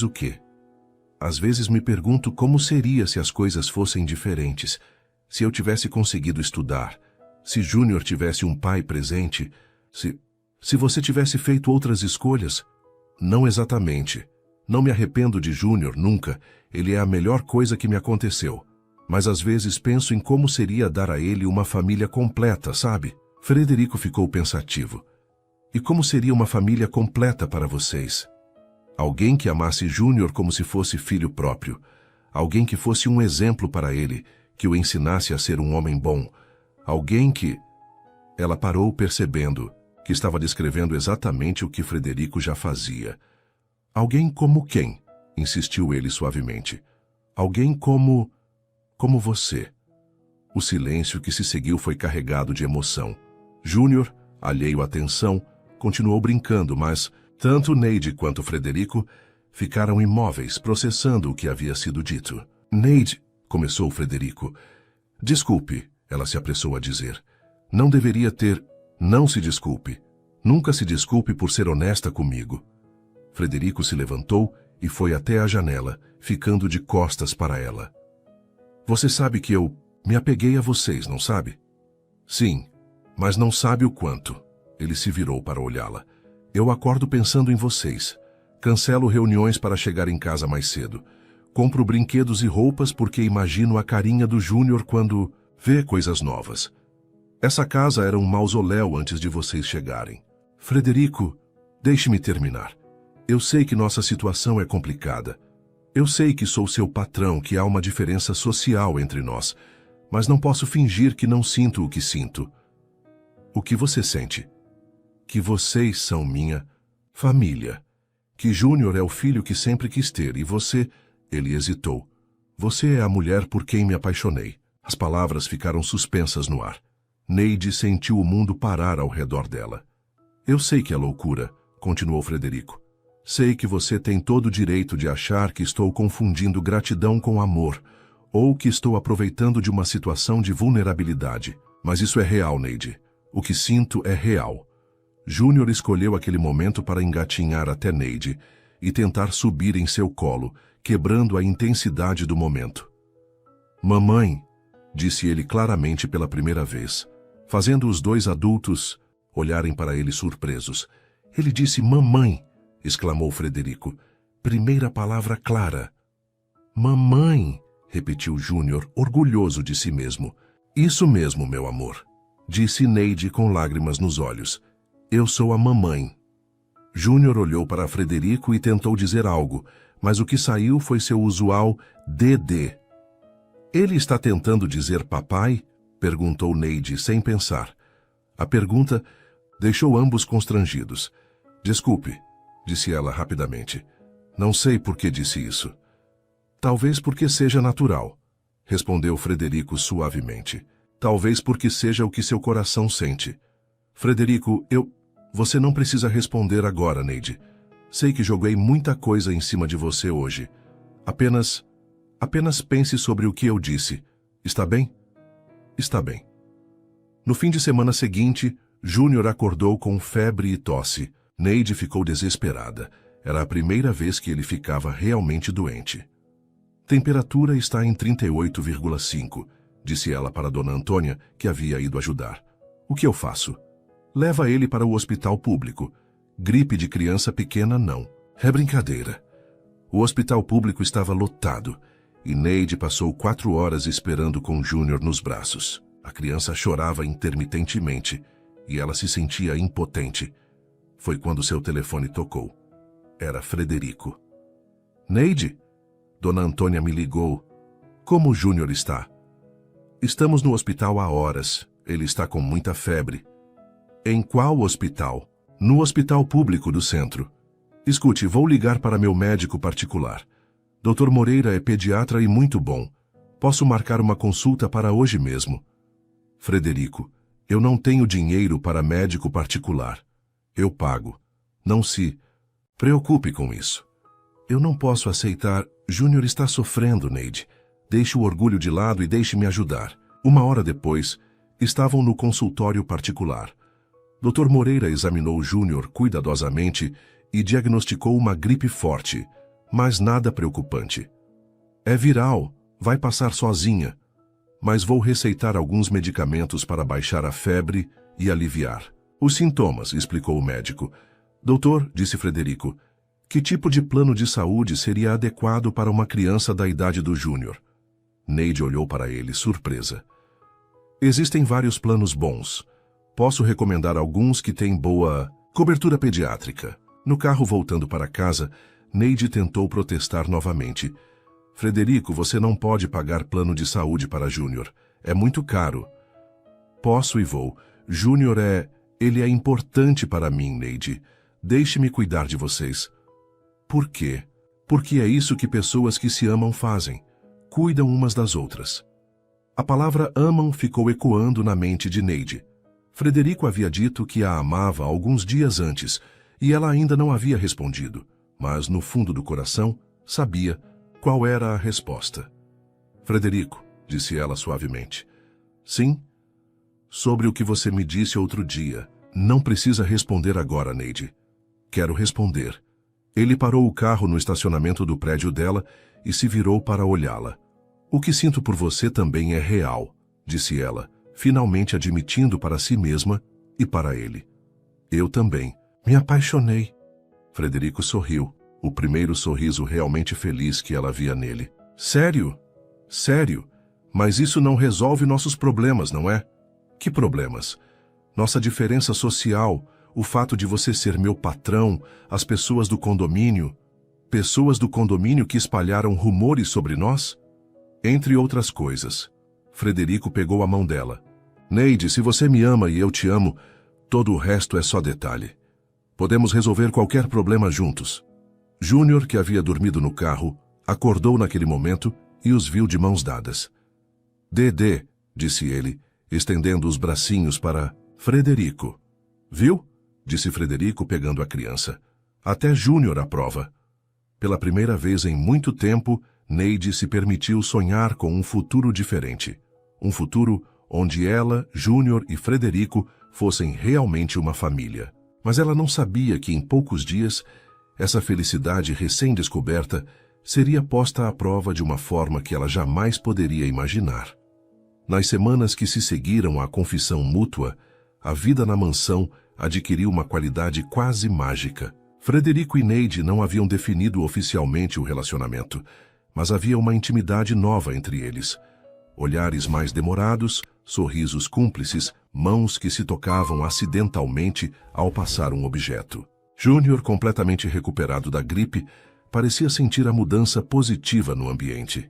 o quê? Às vezes me pergunto como seria se as coisas fossem diferentes, se eu tivesse conseguido estudar, se Júnior tivesse um pai presente, se você tivesse feito outras escolhas. Não exatamente. Não me arrependo de Júnior nunca, ele é a melhor coisa que me aconteceu. Mas às vezes penso em como seria dar a ele uma família completa, sabe? Frederico ficou pensativo. E como seria uma família completa para vocês? Alguém que amasse Júnior como se fosse filho próprio. Alguém que fosse um exemplo para ele, que o ensinasse a ser um homem bom. Alguém que... Ela parou percebendo que estava descrevendo exatamente o que Frederico já fazia. Alguém como quem? Insistiu ele suavemente. Alguém como você. O silêncio que se seguiu foi carregado de emoção. Júnior, alheio à tensão, continuou brincando, mas tanto Neide quanto Frederico ficaram imóveis, processando o que havia sido dito. Neide, começou Frederico. Desculpe, ela se apressou a dizer. Não deveria ter... Não se desculpe. Nunca se desculpe por ser honesta comigo. Frederico se levantou e foi até a janela, ficando de costas para ela. Você sabe que eu me apeguei a vocês, não sabe? Sim, mas não sabe o quanto. Ele se virou para olhá-la. Eu acordo pensando em vocês. Cancelo reuniões para chegar em casa mais cedo. Compro brinquedos e roupas porque imagino a carinha do Júnior quando vê coisas novas. Essa casa era um mausoléu antes de vocês chegarem. Frederico, deixe-me terminar. Eu sei que nossa situação é complicada. Eu sei que sou seu patrão, que há uma diferença social entre nós, mas não posso fingir que não sinto o que sinto. O que você sente? Que vocês são minha família. Que Júnior é o filho que sempre quis ter e você... Ele hesitou. Você é a mulher por quem me apaixonei. As palavras ficaram suspensas no ar. Neide sentiu o mundo parar ao redor dela. Eu sei que é loucura, continuou Frederico. Sei que você tem todo o direito de achar que estou confundindo gratidão com amor, ou que estou aproveitando de uma situação de vulnerabilidade. Mas isso é real, Neide. O que sinto é real. Júnior escolheu aquele momento para engatinhar até Neide e tentar subir em seu colo, quebrando a intensidade do momento. Mamãe, disse ele claramente pela primeira vez, fazendo os dois adultos olharem para ele surpresos. Ele disse mamãe, exclamou Frederico. Primeira palavra clara. Mamãe, repetiu Júnior, orgulhoso de si mesmo. Isso mesmo, meu amor, disse Neide com lágrimas nos olhos. Eu sou a mamãe. Júnior olhou para Frederico e tentou dizer algo, mas o que saiu foi seu usual Dedê. Ele está tentando dizer papai? Perguntou Neide sem pensar. A pergunta deixou ambos constrangidos. Desculpe, disse ela rapidamente. Não sei por que disse isso. Talvez porque seja natural, respondeu Frederico suavemente. Talvez porque seja o que seu coração sente. Frederico, Você não precisa responder agora, Neide. Sei que joguei muita coisa em cima de você hoje. Apenas pense sobre o que eu disse. Está bem? Está bem. No fim de semana seguinte, Júnior acordou com febre e tosse. Neide ficou desesperada. Era a primeira vez que ele ficava realmente doente. Temperatura está em 38,5, disse ela para Dona Antônia, que havia ido ajudar. O que eu faço? Leva ele para o hospital público. Gripe de criança pequena, não. É brincadeira. O hospital público estava lotado e Neide passou 4 horas esperando com Júnior nos braços. A criança chorava intermitentemente e ela se sentia impotente. Foi quando seu telefone tocou. Era Frederico. Neide? Dona Antônia me ligou. Como o Júnior está? Estamos no hospital há horas. Ele está com muita febre. Em qual hospital? No hospital público do centro. Escute, vou ligar para meu médico particular. Dr. Moreira é pediatra e muito bom. Posso marcar uma consulta para hoje mesmo. Frederico, eu não tenho dinheiro para médico particular. Eu pago. Não se preocupe com isso. Eu não posso aceitar. Júnior está sofrendo, Neide. Deixe o orgulho de lado e deixe-me ajudar. 1 hora depois, estavam no consultório particular. Dr. Moreira examinou Júnior cuidadosamente e diagnosticou uma gripe forte, mas nada preocupante. É viral, vai passar sozinha, mas vou receitar alguns medicamentos para baixar a febre e aliviar os sintomas, explicou o médico. Doutor, disse Frederico, que tipo de plano de saúde seria adequado para uma criança da idade do Júnior? Neide olhou para ele, surpresa. Existem vários planos bons. Posso recomendar alguns que têm boa cobertura pediátrica. No carro voltando para casa, Neide tentou protestar novamente. Frederico, você não pode pagar plano de saúde para Júnior. É muito caro. Posso e vou. Júnior ele é importante para mim, Neide. Deixe-me cuidar de vocês. Por quê? Porque é isso que pessoas que se amam fazem. Cuidam umas das outras. A palavra amam ficou ecoando na mente de Neide. Frederico havia dito que a amava alguns dias antes, e ela ainda não havia respondido, mas no fundo do coração sabia qual era a resposta. Frederico, disse ela suavemente. Sim? Sobre o que você me disse outro dia. Não precisa responder agora, Neide. Quero responder. Ele parou o carro no estacionamento do prédio dela e se virou para olhá-la. O que sinto por você também é real, disse ela, finalmente admitindo para si mesma e para ele. Eu também. Me apaixonei. Frederico sorriu, o primeiro sorriso realmente feliz que ela via nele. Sério? Sério? Mas isso não resolve nossos problemas, não é? Que problemas? Nossa diferença social, o fato de você ser meu patrão, as pessoas do condomínio que espalharam rumores sobre nós? Entre outras coisas. Frederico pegou a mão dela. Neide, se você me ama e eu te amo, todo o resto é só detalhe. Podemos resolver qualquer problema juntos. Júnior, que havia dormido no carro, acordou naquele momento e os viu de mãos dadas. Dedê, disse ele, estendendo os bracinhos para Frederico. Viu? Disse Frederico pegando a criança. Até Júnior aprova. Pela primeira vez em muito tempo, Neide se permitiu sonhar com um futuro diferente. Um futuro onde ela, Júnior e Frederico fossem realmente uma família. Mas ela não sabia que em poucos dias, essa felicidade recém-descoberta seria posta à prova de uma forma que ela jamais poderia imaginar. Nas semanas que se seguiram à confissão mútua, a vida na mansão adquiriu uma qualidade quase mágica. Frederico e Neide não haviam definido oficialmente o relacionamento, mas havia uma intimidade nova entre eles. Olhares mais demorados, sorrisos cúmplices, mãos que se tocavam acidentalmente ao passar um objeto. Júnior, completamente recuperado da gripe, parecia sentir a mudança positiva no ambiente.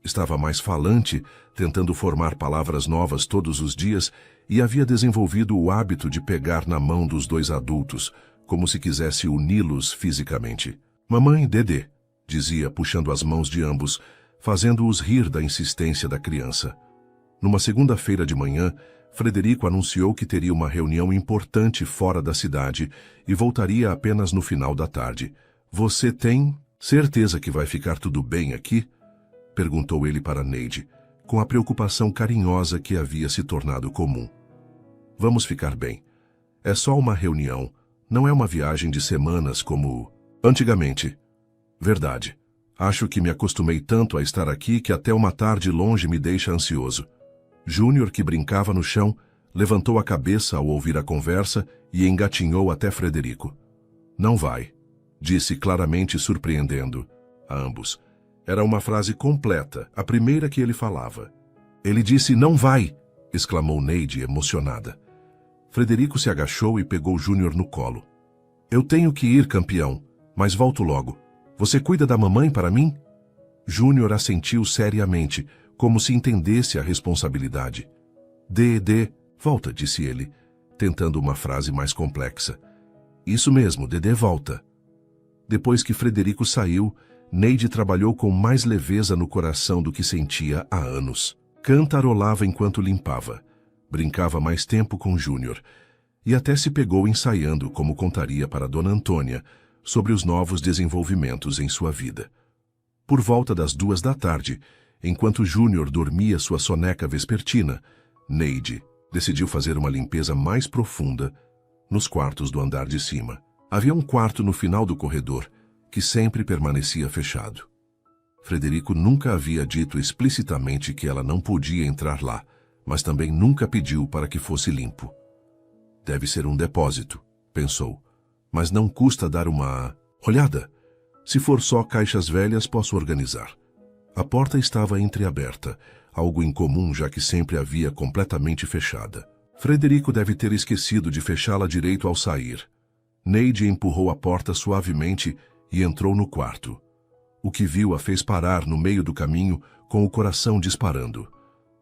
Estava mais falante, tentando formar palavras novas todos os dias, e havia desenvolvido o hábito de pegar na mão dos dois adultos, como se quisesse uni-los fisicamente. Mamãe, Dedê, dizia, puxando as mãos de ambos, fazendo-os rir da insistência da criança. Numa segunda-feira de manhã, Frederico anunciou que teria uma reunião importante fora da cidade e voltaria apenas no final da tarde. Você tem certeza que vai ficar tudo bem aqui? Perguntou ele para Neide, com a preocupação carinhosa que havia se tornado comum. Vamos ficar bem. É só uma reunião, não é uma viagem de semanas como antigamente. Verdade. Acho que me acostumei tanto a estar aqui que até uma tarde longe me deixa ansioso. Júnior, que brincava no chão, levantou a cabeça ao ouvir a conversa e engatinhou até Frederico. Não vai, disse claramente, surpreendendo a ambos. Era uma frase completa, a primeira que ele falava. Ele disse não vai, exclamou Neide, emocionada. Frederico se agachou e pegou Júnior no colo. Eu tenho que ir, campeão, mas volto logo. Você cuida da mamãe para mim? Júnior assentiu seriamente, como se entendesse a responsabilidade. Dedê, volta, disse ele, tentando uma frase mais complexa. Isso mesmo, Dedê volta. Depois que Frederico saiu, Neide trabalhou com mais leveza no coração do que sentia há anos. Cantarolava enquanto limpava. Brincava mais tempo com Júnior. E até se pegou ensaiando como contaria para Dona Antônia sobre os novos desenvolvimentos em sua vida. Por volta das 14h, enquanto Júnior dormia sua soneca vespertina, Neide decidiu fazer uma limpeza mais profunda nos quartos do andar de cima. Havia um quarto no final do corredor que sempre permanecia fechado. Frederico nunca havia dito explicitamente que ela não podia entrar lá, mas também nunca pediu para que fosse limpo. Deve ser um depósito, pensou, mas não custa dar uma olhada. Se for só caixas velhas, posso organizar. A porta estava entreaberta, algo incomum já que sempre havia completamente fechada. Frederico deve ter esquecido de fechá-la direito ao sair. Neide empurrou a porta suavemente e entrou no quarto. O que viu a fez parar no meio do caminho com o coração disparando.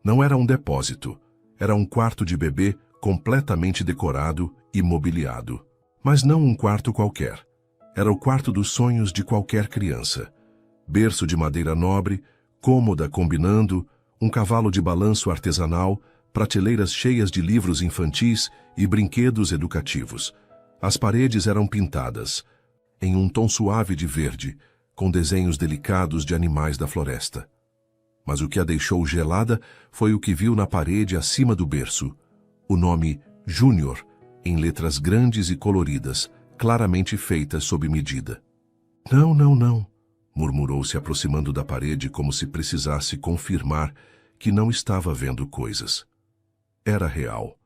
Não era um depósito, era um quarto de bebê completamente decorado e mobiliado. Mas não um quarto qualquer. Era o quarto dos sonhos de qualquer criança. Berço de madeira nobre, cômoda combinando, um cavalo de balanço artesanal, prateleiras cheias de livros infantis e brinquedos educativos. As paredes eram pintadas, em um tom suave de verde, com desenhos delicados de animais da floresta. Mas o que a deixou gelada foi o que viu na parede acima do berço. O nome Júnior, em letras grandes e coloridas, claramente feitas sob medida. Não, não, não, murmurou se aproximando da parede como se precisasse confirmar que não estava vendo coisas. Era real.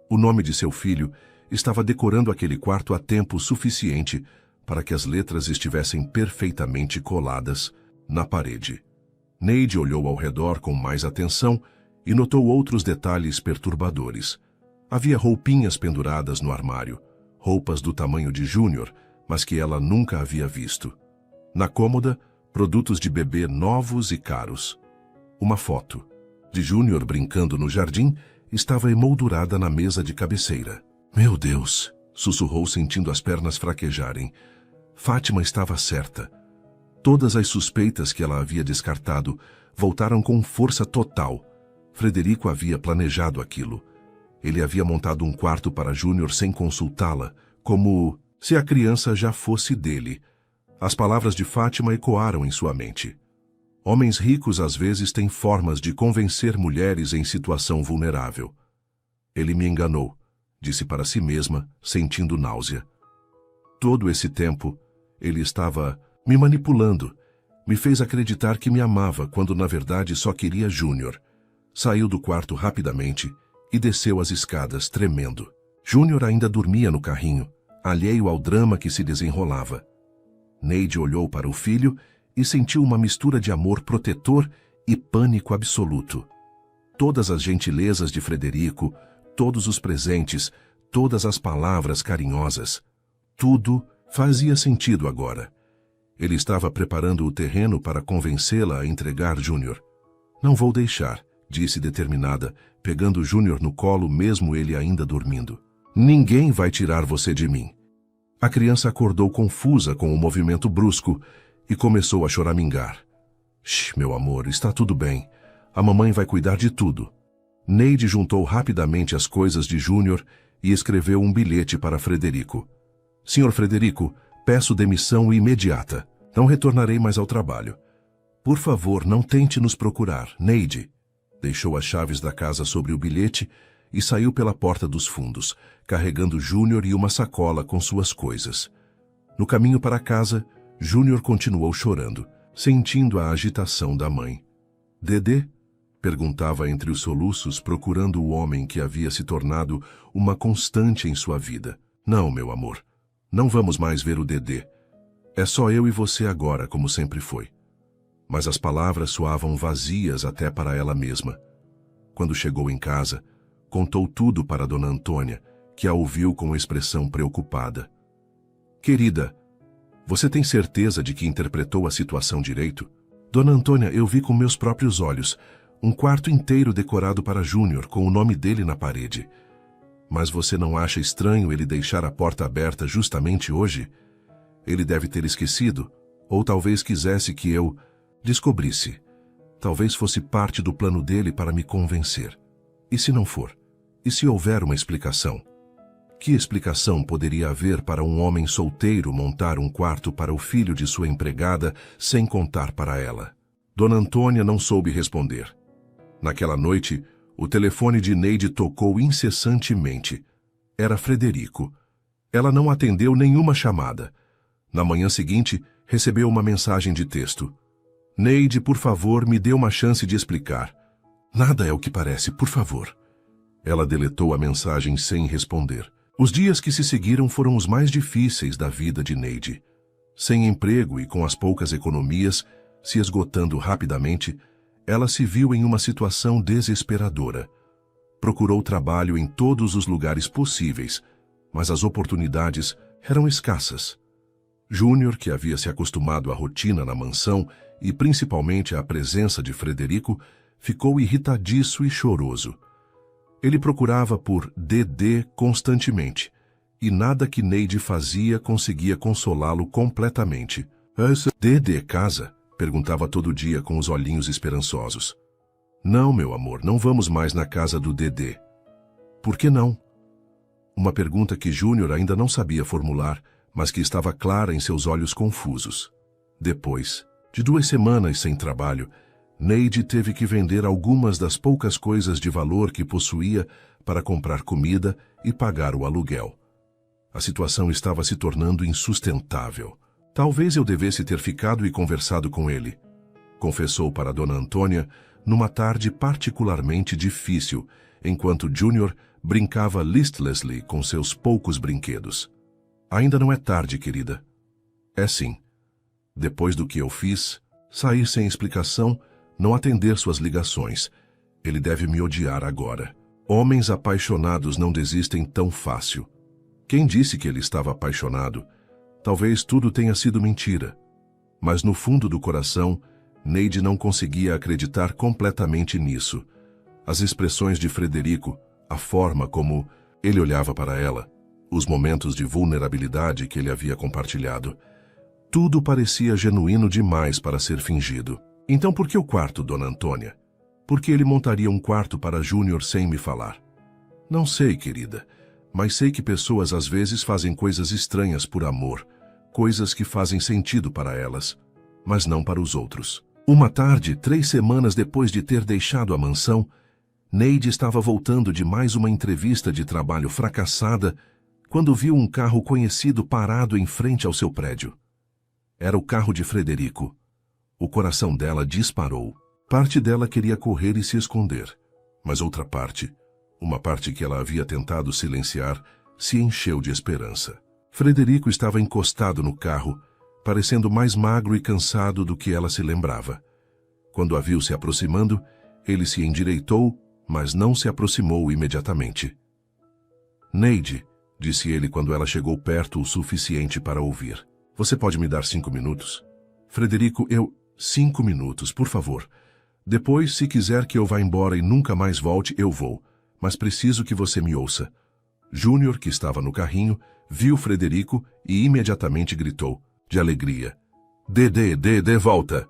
O nome de seu filho estava decorando aquele quarto há tempo suficiente para que as letras estivessem perfeitamente coladas na parede. Neide olhou ao redor com mais atenção e notou outros detalhes perturbadores. Havia roupinhas penduradas no armário, roupas do tamanho de Júnior, mas que ela nunca havia visto. Na cômoda, produtos de bebê novos e caros. Uma foto de Júnior brincando no jardim estava emoldurada na mesa de cabeceira. Meu Deus! Sussurrou sentindo as pernas fraquejarem. Fátima estava certa. Todas as suspeitas que ela havia descartado voltaram com força total. Frederico havia planejado aquilo. Ele havia montado um quarto para Júnior sem consultá-la, como se a criança já fosse dele. As palavras de Fátima ecoaram em sua mente. Homens ricos às vezes têm formas de convencer mulheres em situação vulnerável. Ele me enganou, disse para si mesma, sentindo náusea. Todo esse tempo, ele estava me manipulando. Me fez acreditar que me amava quando na verdade só queria Júnior. Saiu do quarto rapidamente e desceu as escadas tremendo. Júnior ainda dormia no carrinho, alheio ao drama que se desenrolava. Neide olhou para o filho e sentiu uma mistura de amor protetor e pânico absoluto. Todas as gentilezas de Frederico, todos os presentes, todas as palavras carinhosas, tudo fazia sentido agora. Ele estava preparando o terreno para convencê-la a entregar Júnior. Não vou deixar, disse determinada, pegando Júnior no colo mesmo ele ainda dormindo. Ninguém vai tirar você de mim. A criança acordou confusa com o movimento brusco e começou a choramingar. Shh, meu amor, está tudo bem. A mamãe vai cuidar de tudo. Neide juntou rapidamente as coisas de Júnior e escreveu um bilhete para Frederico. Senhor Frederico, peço demissão imediata. Não retornarei mais ao trabalho. Por favor, não tente nos procurar, Neide. Deixou as chaves da casa sobre o bilhete e saiu pela porta dos fundos, carregando Júnior e uma sacola com suas coisas. No caminho para casa, Júnior continuou chorando, sentindo a agitação da mãe. Dedê? Perguntava entre os soluços, procurando o homem que havia se tornado uma constante em sua vida. Não, meu amor. Não vamos mais ver o Dedê. É só eu e você agora, como sempre foi. Mas as palavras soavam vazias até para ela mesma. Quando chegou em casa, contou tudo para Dona Antônia, que a ouviu com expressão preocupada. Querida, você tem certeza de que interpretou a situação direito? Dona Antônia, eu vi com meus próprios olhos um quarto inteiro decorado para Júnior, com o nome dele na parede. Mas você não acha estranho ele deixar a porta aberta justamente hoje? Ele deve ter esquecido, ou talvez quisesse que eu descobrisse. Talvez fosse parte do plano dele para me convencer. E se não for? E se houver uma explicação? Que explicação poderia haver para um homem solteiro montar um quarto para o filho de sua empregada sem contar para ela? Dona Antônia não soube responder. Naquela noite, o telefone de Neide tocou incessantemente. Era Frederico. Ela não atendeu nenhuma chamada. Na manhã seguinte, recebeu uma mensagem de texto. Neide, por favor, me dê uma chance de explicar. Nada é o que parece, por favor. Ela deletou a mensagem sem responder. Os dias que se seguiram foram os mais difíceis da vida de Neide. Sem emprego e com as poucas economias se esgotando rapidamente, ela se viu em uma situação desesperadora. Procurou trabalho em todos os lugares possíveis, mas as oportunidades eram escassas. Júnior, que havia se acostumado à rotina na mansão e principalmente à presença de Frederico, ficou irritadiço e choroso. Ele procurava por Dedê constantemente, e nada que Neide fazia conseguia consolá-lo completamente. Dedê casa? Perguntava todo dia com os olhinhos esperançosos. Não, meu amor, não vamos mais na casa do Dedê. Por que não? Uma pergunta que Júnior ainda não sabia formular, mas que estava clara em seus olhos confusos. Depois de 2 semanas sem trabalho, Neide teve que vender algumas das poucas coisas de valor que possuía para comprar comida e pagar o aluguel. A situação estava se tornando insustentável. Talvez eu devesse ter ficado e conversado com ele, confessou para Dona Antônia numa tarde particularmente difícil, enquanto Júnior brincava listlessly com seus poucos brinquedos. Ainda não é tarde, querida. É sim. Depois do que eu fiz, sair sem explicação, não atender suas ligações. Ele deve me odiar agora. Homens apaixonados não desistem tão fácil. Quem disse que ele estava apaixonado? Talvez tudo tenha sido mentira. Mas no fundo do coração, Neide não conseguia acreditar completamente nisso. As expressões de Frederico, a forma como ele olhava para ela, os momentos de vulnerabilidade que ele havia compartilhado, tudo parecia genuíno demais para ser fingido. Então por que o quarto, Dona Antônia? Por que ele montaria um quarto para Júnior sem me falar? Não sei, querida, mas sei que pessoas às vezes fazem coisas estranhas por amor, coisas que fazem sentido para elas, mas não para os outros. Uma tarde, 3 semanas depois de ter deixado a mansão, Neide estava voltando de mais uma entrevista de trabalho fracassada quando viu um carro conhecido parado em frente ao seu prédio. Era o carro de Frederico. O coração dela disparou. Parte dela queria correr e se esconder, mas outra parte, uma parte que ela havia tentado silenciar, se encheu de esperança. Frederico estava encostado no carro, parecendo mais magro e cansado do que ela se lembrava. Quando a viu se aproximando, ele se endireitou, mas não se aproximou imediatamente. Neide, disse ele quando ela chegou perto o suficiente para ouvir. Você pode me dar 5 minutos? Frederico, 5 minutos, por favor. Depois, se quiser que eu vá embora e nunca mais volte, eu vou. Mas preciso que você me ouça. Júnior, que estava no carrinho, viu Frederico e imediatamente gritou, de alegria. Dedê, volta!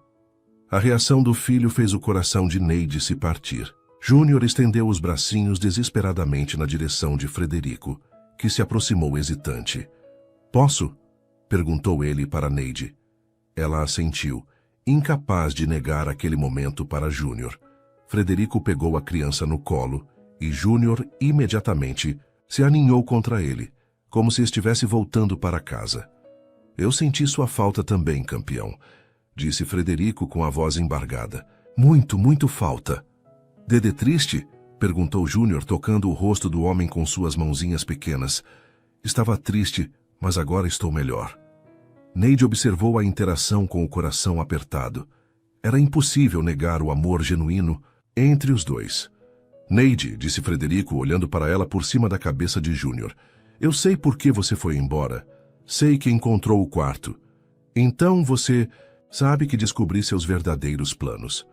A reação do filho fez o coração de Neide se partir. Júnior estendeu os bracinhos desesperadamente na direção de Frederico, que se aproximou hesitante. Posso? Perguntou ele para Neide. Ela assentiu, incapaz de negar aquele momento para Júnior. Frederico pegou a criança no colo e Júnior imediatamente se aninhou contra ele, como se estivesse voltando para casa. Eu senti sua falta também, campeão, disse Frederico com a voz embargada. Muito falta. Dedê triste? Perguntou Júnior, tocando o rosto do homem com suas mãozinhas pequenas. Estava triste, mas agora estou melhor. Neide observou a interação com o coração apertado. Era impossível negar o amor genuíno entre os dois. Neide, disse Frederico, olhando para ela por cima da cabeça de Júnior. Eu sei por que você foi embora. Sei que encontrou o quarto. Então você sabe que descobri seus verdadeiros planos.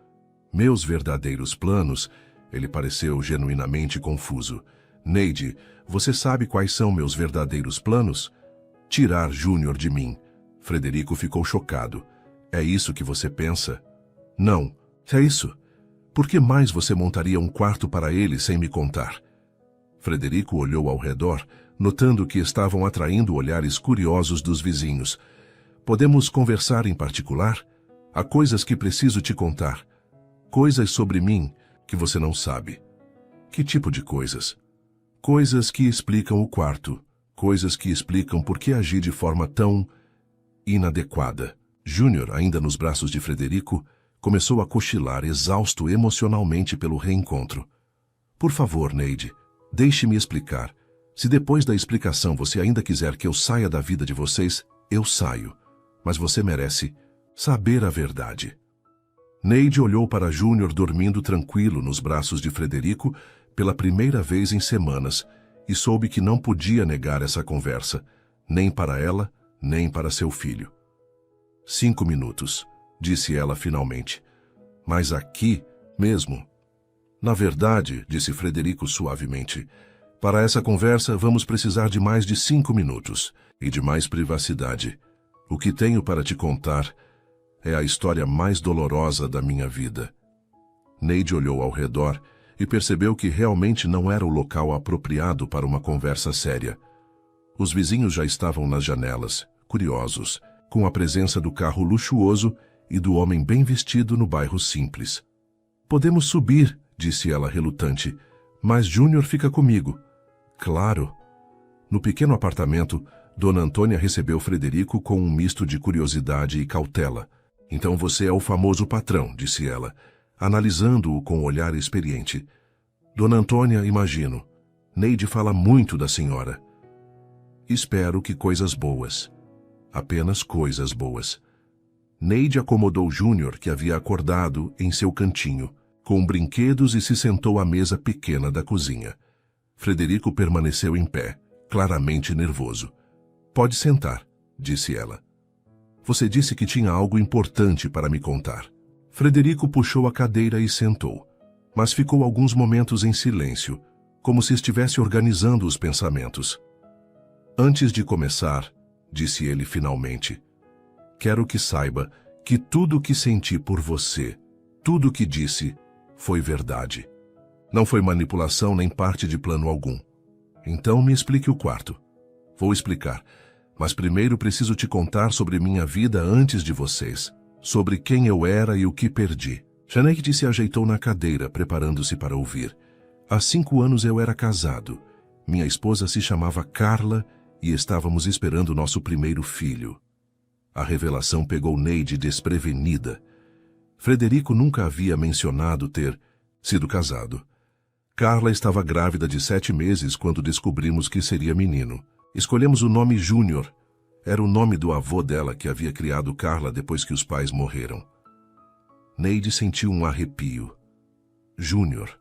Meus verdadeiros planos? Ele pareceu genuinamente confuso. Neide, você sabe quais são meus verdadeiros planos? Tirar Júnior de mim. Frederico ficou chocado. É isso que você pensa? Não, é isso. Por que mais você montaria um quarto para ele sem me contar? Frederico olhou ao redor, notando que estavam atraindo olhares curiosos dos vizinhos. Podemos conversar em particular? Há coisas que preciso te contar. Coisas sobre mim que você não sabe. Que tipo de coisas? Coisas que explicam o quarto. Coisas que explicam por que agi de forma tão inadequada. Júnior, ainda nos braços de Frederico, começou a cochilar, exausto emocionalmente pelo reencontro. Por favor, Neide, deixe-me explicar. Se depois da explicação você ainda quiser que eu saia da vida de vocês, eu saio. Mas você merece saber a verdade. Neide olhou para Júnior dormindo tranquilo nos braços de Frederico pela primeira vez em semanas e soube que não podia negar essa conversa, nem para ela, nem para seu filho. 5 minutos, disse ela finalmente. Mas aqui mesmo? Na verdade, disse Frederico suavemente, para essa conversa vamos precisar de mais de 5 minutos e de mais privacidade. O que tenho para te contar é a história mais dolorosa da minha vida. Neide olhou ao redor e percebeu que realmente não era o local apropriado para uma conversa séria. Os vizinhos já estavam nas janelas, curiosos, com a presença do carro luxuoso e do homem bem vestido no bairro simples. Podemos subir, disse ela relutante, mas Júnior fica comigo. Claro. No pequeno apartamento, Dona Antônia recebeu Frederico com um misto de curiosidade e cautela. Então você é o famoso patrão, disse ela, analisando-o com um olhar experiente. Dona Antônia, imagino. Neide fala muito da senhora. Espero que coisas boas. Apenas coisas boas. Neide acomodou Júnior, que havia acordado, em seu cantinho, com brinquedos e se sentou à mesa pequena da cozinha. Frederico permaneceu em pé, claramente nervoso. Pode sentar, disse ela. Você disse que tinha algo importante para me contar. Frederico puxou a cadeira e sentou, mas ficou alguns momentos em silêncio, como se estivesse organizando os pensamentos. Antes de começar, disse ele finalmente, quero que saiba que tudo o que senti por você, tudo o que disse, foi verdade. Não foi manipulação nem parte de plano algum. Então me explique o quarto. Vou explicar, mas primeiro preciso te contar sobre minha vida antes de vocês, sobre quem eu era e o que perdi. Janeide se ajeitou na cadeira, preparando-se para ouvir. Há 5 anos eu era casado. Minha esposa se chamava Carla e estávamos esperando nosso primeiro filho. A revelação pegou Neide desprevenida. Frederico nunca havia mencionado ter sido casado. Carla estava grávida de 7 meses quando descobrimos que seria menino. Escolhemos o nome Júnior. Era o nome do avô dela que havia criado Carla depois que os pais morreram. Neide sentiu um arrepio. Júnior.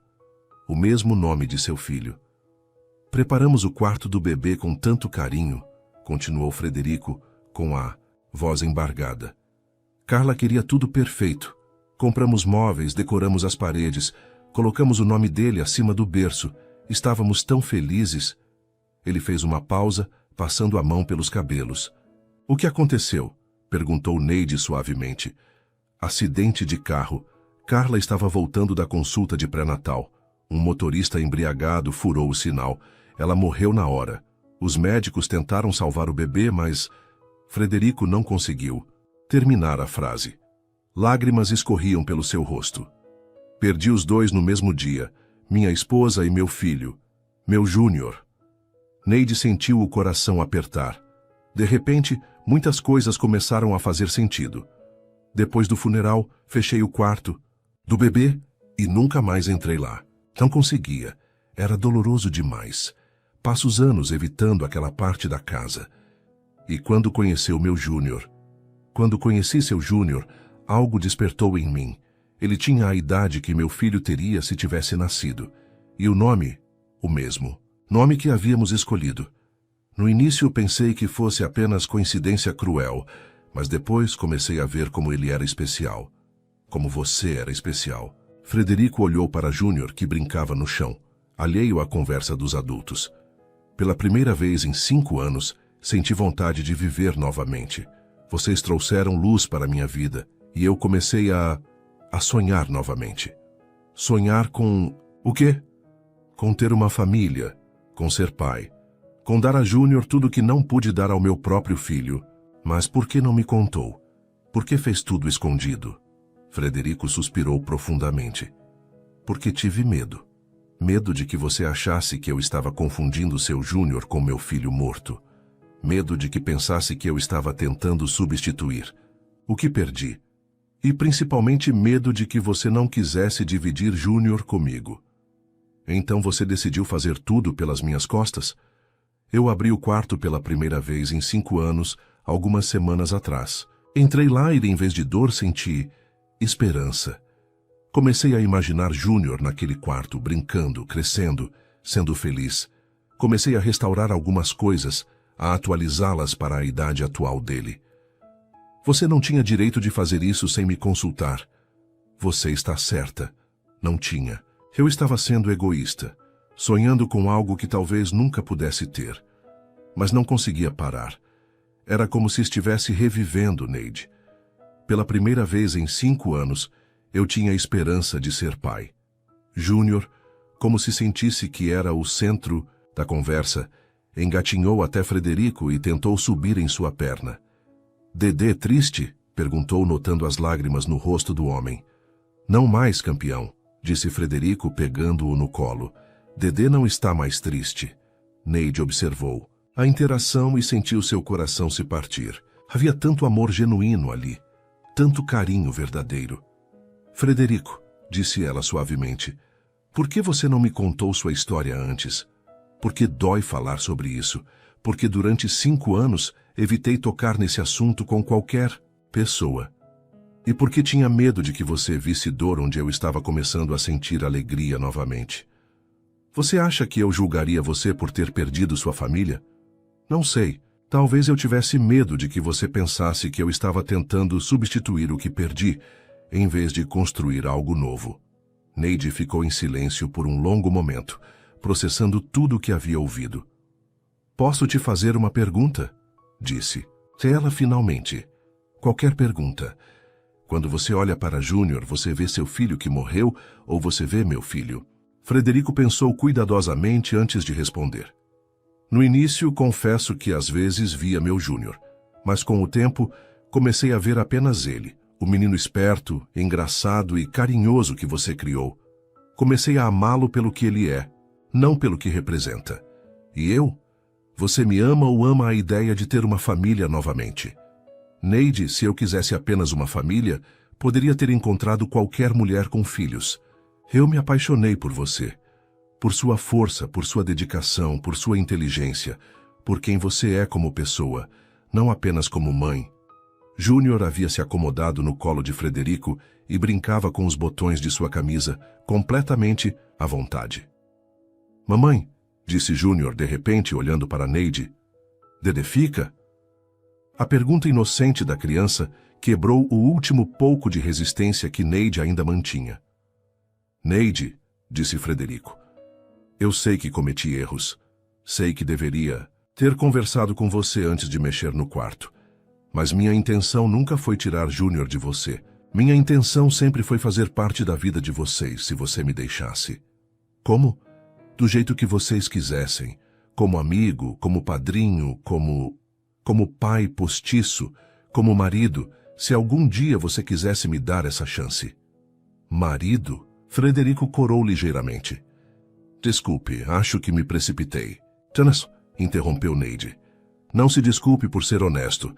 O mesmo nome de seu filho. Preparamos o quarto do bebê com tanto carinho, continuou Frederico, com a voz embargada. Carla queria tudo perfeito. Compramos móveis, decoramos as paredes, colocamos o nome dele acima do berço. Estávamos tão felizes. Ele fez uma pausa, passando a mão pelos cabelos. O que aconteceu? Perguntou Neide suavemente. Acidente de carro. Carla estava voltando da consulta de pré-natal. Um motorista embriagado furou o sinal. Ela morreu na hora. Os médicos tentaram salvar o bebê, mas Frederico não conseguiu terminar a frase. Lágrimas escorriam pelo seu rosto. Perdi os 2 no mesmo dia, minha esposa e meu filho, meu Júnior. Neide sentiu o coração apertar. De repente, muitas coisas começaram a fazer sentido. Depois do funeral, fechei o quarto do bebê e nunca mais entrei lá. Não conseguia. Era doloroso demais. Passo os anos evitando aquela parte da casa. E quando conheceu meu Júnior, quando conheci seu Júnior, algo despertou em mim. Ele tinha a idade que meu filho teria se tivesse nascido. E o nome, o mesmo. Nome que havíamos escolhido. No início pensei que fosse apenas coincidência cruel, mas depois comecei a ver como ele era especial. Como você era especial. Frederico olhou para Júnior, que brincava no chão, alheio à conversa dos adultos. Pela primeira vez em 5 anos, senti vontade de viver novamente. Vocês trouxeram luz para minha vida, e eu comecei a sonhar novamente. Sonhar com o quê? Com ter uma família, com ser pai, com dar a Júnior tudo que não pude dar ao meu próprio filho. Mas por que não me contou? Por que fez tudo escondido? Frederico suspirou profundamente. Porque tive medo. Medo de que você achasse que eu estava confundindo seu Júnior com meu filho morto. Medo de que pensasse que eu estava tentando substituir o que perdi. E principalmente medo de que você não quisesse dividir Júnior comigo. Então você decidiu fazer tudo pelas minhas costas? Eu abri o quarto pela primeira vez em 5 anos, algumas semanas atrás. Entrei lá e, em vez de dor, senti esperança. Comecei a imaginar Júnior naquele quarto, brincando, crescendo, sendo feliz. Comecei a restaurar algumas coisas, a atualizá-las para a idade atual dele. Você não tinha direito de fazer isso sem me consultar. Você está certa. Não tinha. Eu estava sendo egoísta, sonhando com algo que talvez nunca pudesse ter. Mas não conseguia parar. Era como se estivesse revivendo, Neide. Pela primeira vez em 5 anos, eu tinha a esperança de ser pai. Júnior, como se sentisse que era o centro da conversa, engatinhou até Frederico e tentou subir em sua perna. Dedê triste? Perguntou, notando as lágrimas no rosto do homem. Não mais, campeão, disse Frederico, pegando-o no colo. Dedê não está mais triste. Neide observou a interação e sentiu seu coração se partir. Havia tanto amor genuíno ali, tanto carinho verdadeiro. Frederico, disse ela suavemente, por que você não me contou sua história antes? Porque dói falar sobre isso, porque durante 5 anos evitei tocar nesse assunto com qualquer pessoa. E porque tinha medo de que você visse dor onde eu estava começando a sentir alegria novamente. Você acha que eu julgaria você por ter perdido sua família? Não sei. Talvez eu tivesse medo de que você pensasse que eu estava tentando substituir o que perdi, em vez de construir algo novo. Neide ficou em silêncio por um longo momento, processando tudo o que havia ouvido. Posso te fazer uma pergunta? Disse. Ela finalmente. Qualquer pergunta. Quando você olha para Júnior, você vê seu filho que morreu ou você vê meu filho? Frederico pensou cuidadosamente antes de responder. No início, confesso que às vezes via meu Júnior, mas com o tempo comecei a ver apenas ele, o menino esperto, engraçado e carinhoso que você criou. Comecei a amá-lo pelo que ele é, não pelo que representa. E eu? Você me ama ou ama a ideia de ter uma família novamente? Neide, se eu quisesse apenas uma família, poderia ter encontrado qualquer mulher com filhos. Eu me apaixonei por você. Por sua força, por sua dedicação, por sua inteligência, por quem você é como pessoa, não apenas como mãe. Júnior havia se acomodado no colo de Frederico e brincava com os botões de sua camisa, completamente à vontade. Mamãe, disse Júnior de repente, olhando para Neide. Dedê fica? A pergunta inocente da criança quebrou o último pouco de resistência que Neide ainda mantinha. Neide, disse Frederico, eu sei que cometi erros. Sei que deveria ter conversado com você antes de mexer no quarto. Mas minha intenção nunca foi tirar Júnior de você. Minha intenção sempre foi fazer parte da vida de vocês, se você me deixasse. Como? Do jeito que vocês quisessem. Como amigo, como padrinho, como pai postiço, como marido, se algum dia você quisesse me dar essa chance. Marido? Frederico corou ligeiramente. Desculpe, acho que me precipitei. Jonas, interrompeu Neide. Não se desculpe por ser honesto,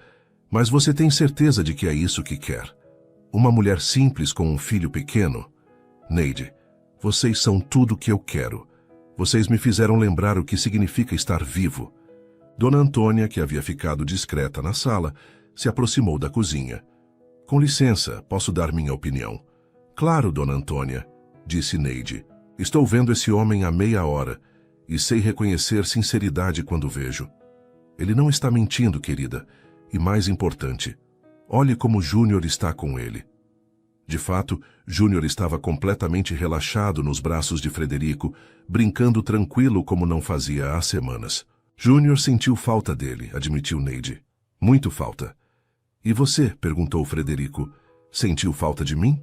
mas você tem certeza de que é isso que quer? Uma mulher simples com um filho pequeno? Neide, vocês são tudo o que eu quero. Vocês me fizeram lembrar o que significa estar vivo. Dona Antônia, que havia ficado discreta na sala, se aproximou da cozinha. Com licença, posso dar minha opinião? Claro, Dona Antônia, disse Neide. Estou vendo esse homem há meia hora e sei reconhecer sinceridade quando vejo. Ele não está mentindo, querida. E mais importante, olhe como Júnior está com ele. De fato, Júnior estava completamente relaxado nos braços de Frederico, brincando tranquilo como não fazia há semanas. Júnior sentiu falta dele, admitiu Neide. Muito falta. E você, perguntou Frederico, sentiu falta de mim?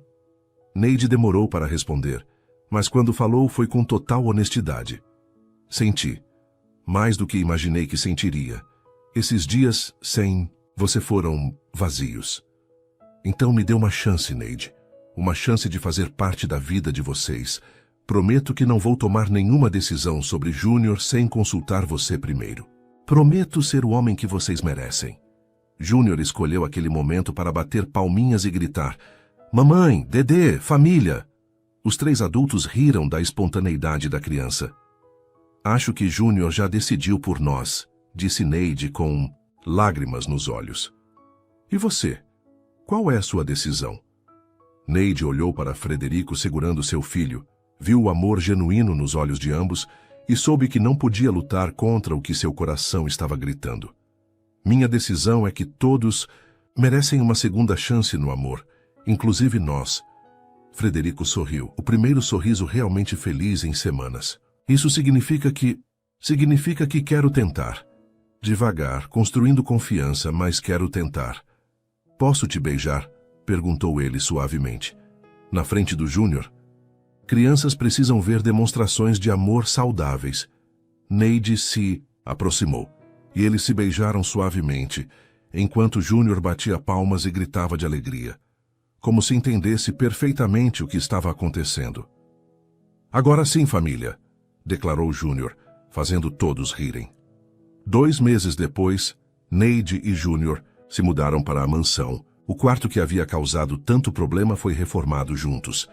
Neide demorou para responder, mas quando falou foi com total honestidade. Senti. Mais do que imaginei que sentiria. Esses dias sem você foram vazios. Então me dê uma chance, Neide. Uma chance de fazer parte da vida de vocês. Prometo que não vou tomar nenhuma decisão sobre Júnior sem consultar você primeiro. Prometo ser o homem que vocês merecem. Júnior escolheu aquele momento para bater palminhas e gritar: Mamãe, Dedê, família! Os 3 adultos riram da espontaneidade da criança. Acho que Júnior já decidiu por nós, disse Neide com lágrimas nos olhos. E você? Qual é a sua decisão? Neide olhou para Frederico segurando seu filho, viu o amor genuíno nos olhos de ambos e soube que não podia lutar contra o que seu coração estava gritando. Minha decisão é que todos merecem uma segunda chance no amor, inclusive nós. Frederico sorriu, o primeiro sorriso realmente feliz em semanas. Isso significa que quero tentar. Devagar, construindo confiança, mas quero tentar. Posso te beijar? Perguntou ele suavemente. Na frente do Júnior? Crianças precisam ver demonstrações de amor saudáveis. Neide se aproximou, e eles se beijaram suavemente, enquanto Júnior batia palmas e gritava de alegria, como se entendesse perfeitamente o que estava acontecendo. Agora sim, família, declarou Júnior, fazendo todos rirem. 2 meses depois, Neide e Júnior se mudaram para a mansão. O quarto que havia causado tanto problema foi reformado juntos.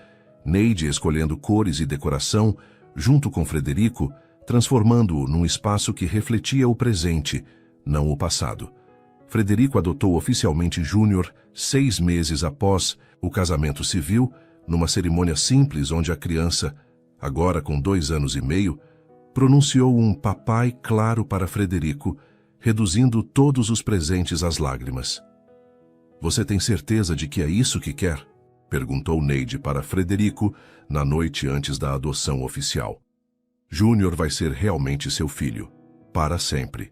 Neide escolhendo cores e decoração, junto com Frederico, transformando-o num espaço que refletia o presente, não o passado. Frederico adotou oficialmente Júnior 6 meses após o casamento civil, numa cerimônia simples onde a criança, agora com 2 anos e meio, pronunciou um papai claro para Frederico, reduzindo todos os presentes às lágrimas. Você tem certeza de que é isso que quer? Perguntou Neide para Frederico na noite antes da adoção oficial. Júnior vai ser realmente seu filho, para sempre.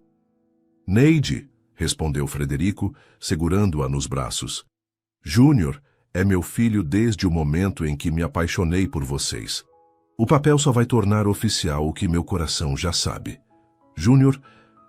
Neide, respondeu Frederico, segurando-a nos braços. Júnior é meu filho desde o momento em que me apaixonei por vocês. O papel só vai tornar oficial o que meu coração já sabe. Júnior,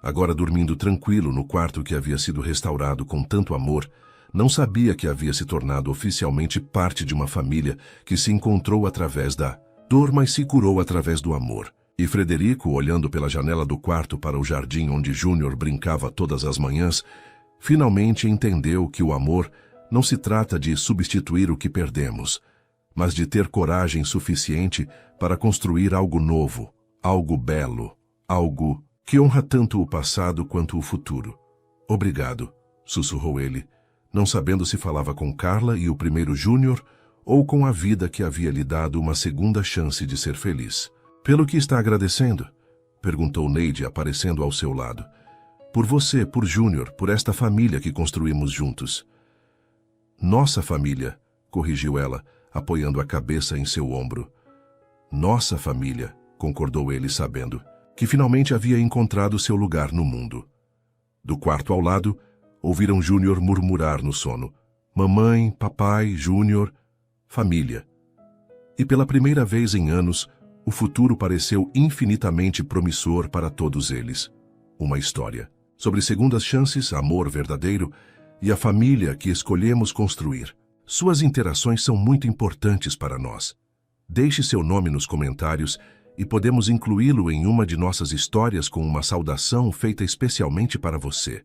agora dormindo tranquilo no quarto que havia sido restaurado com tanto amor, não sabia que havia se tornado oficialmente parte de uma família que se encontrou através da dor, mas se curou através do amor. E Frederico, olhando pela janela do quarto para o jardim onde Júnior brincava todas as manhãs, finalmente entendeu que o amor não se trata de substituir o que perdemos, mas de ter coragem suficiente para construir algo novo, algo belo, algo que honra tanto o passado quanto o futuro. Obrigado, sussurrou ele, não sabendo se falava com Carla e o primeiro Júnior ou com a vida que havia lhe dado uma segunda chance de ser feliz. Pelo que está agradecendo? Perguntou Neide, aparecendo ao seu lado. Por você, por Júnior, por esta família que construímos juntos. Nossa família, corrigiu ela, apoiando a cabeça em seu ombro. Nossa família, concordou ele, sabendo que finalmente havia encontrado seu lugar no mundo. Do quarto ao lado, ouviram Júnior murmurar no sono. Mamãe, papai, Júnior, família. E pela primeira vez em anos, o futuro pareceu infinitamente promissor para todos eles. Uma história sobre segundas chances, amor verdadeiro e a família que escolhemos construir. Suas interações são muito importantes para nós. Deixe seu nome nos comentários e podemos incluí-lo em uma de nossas histórias com uma saudação feita especialmente para você.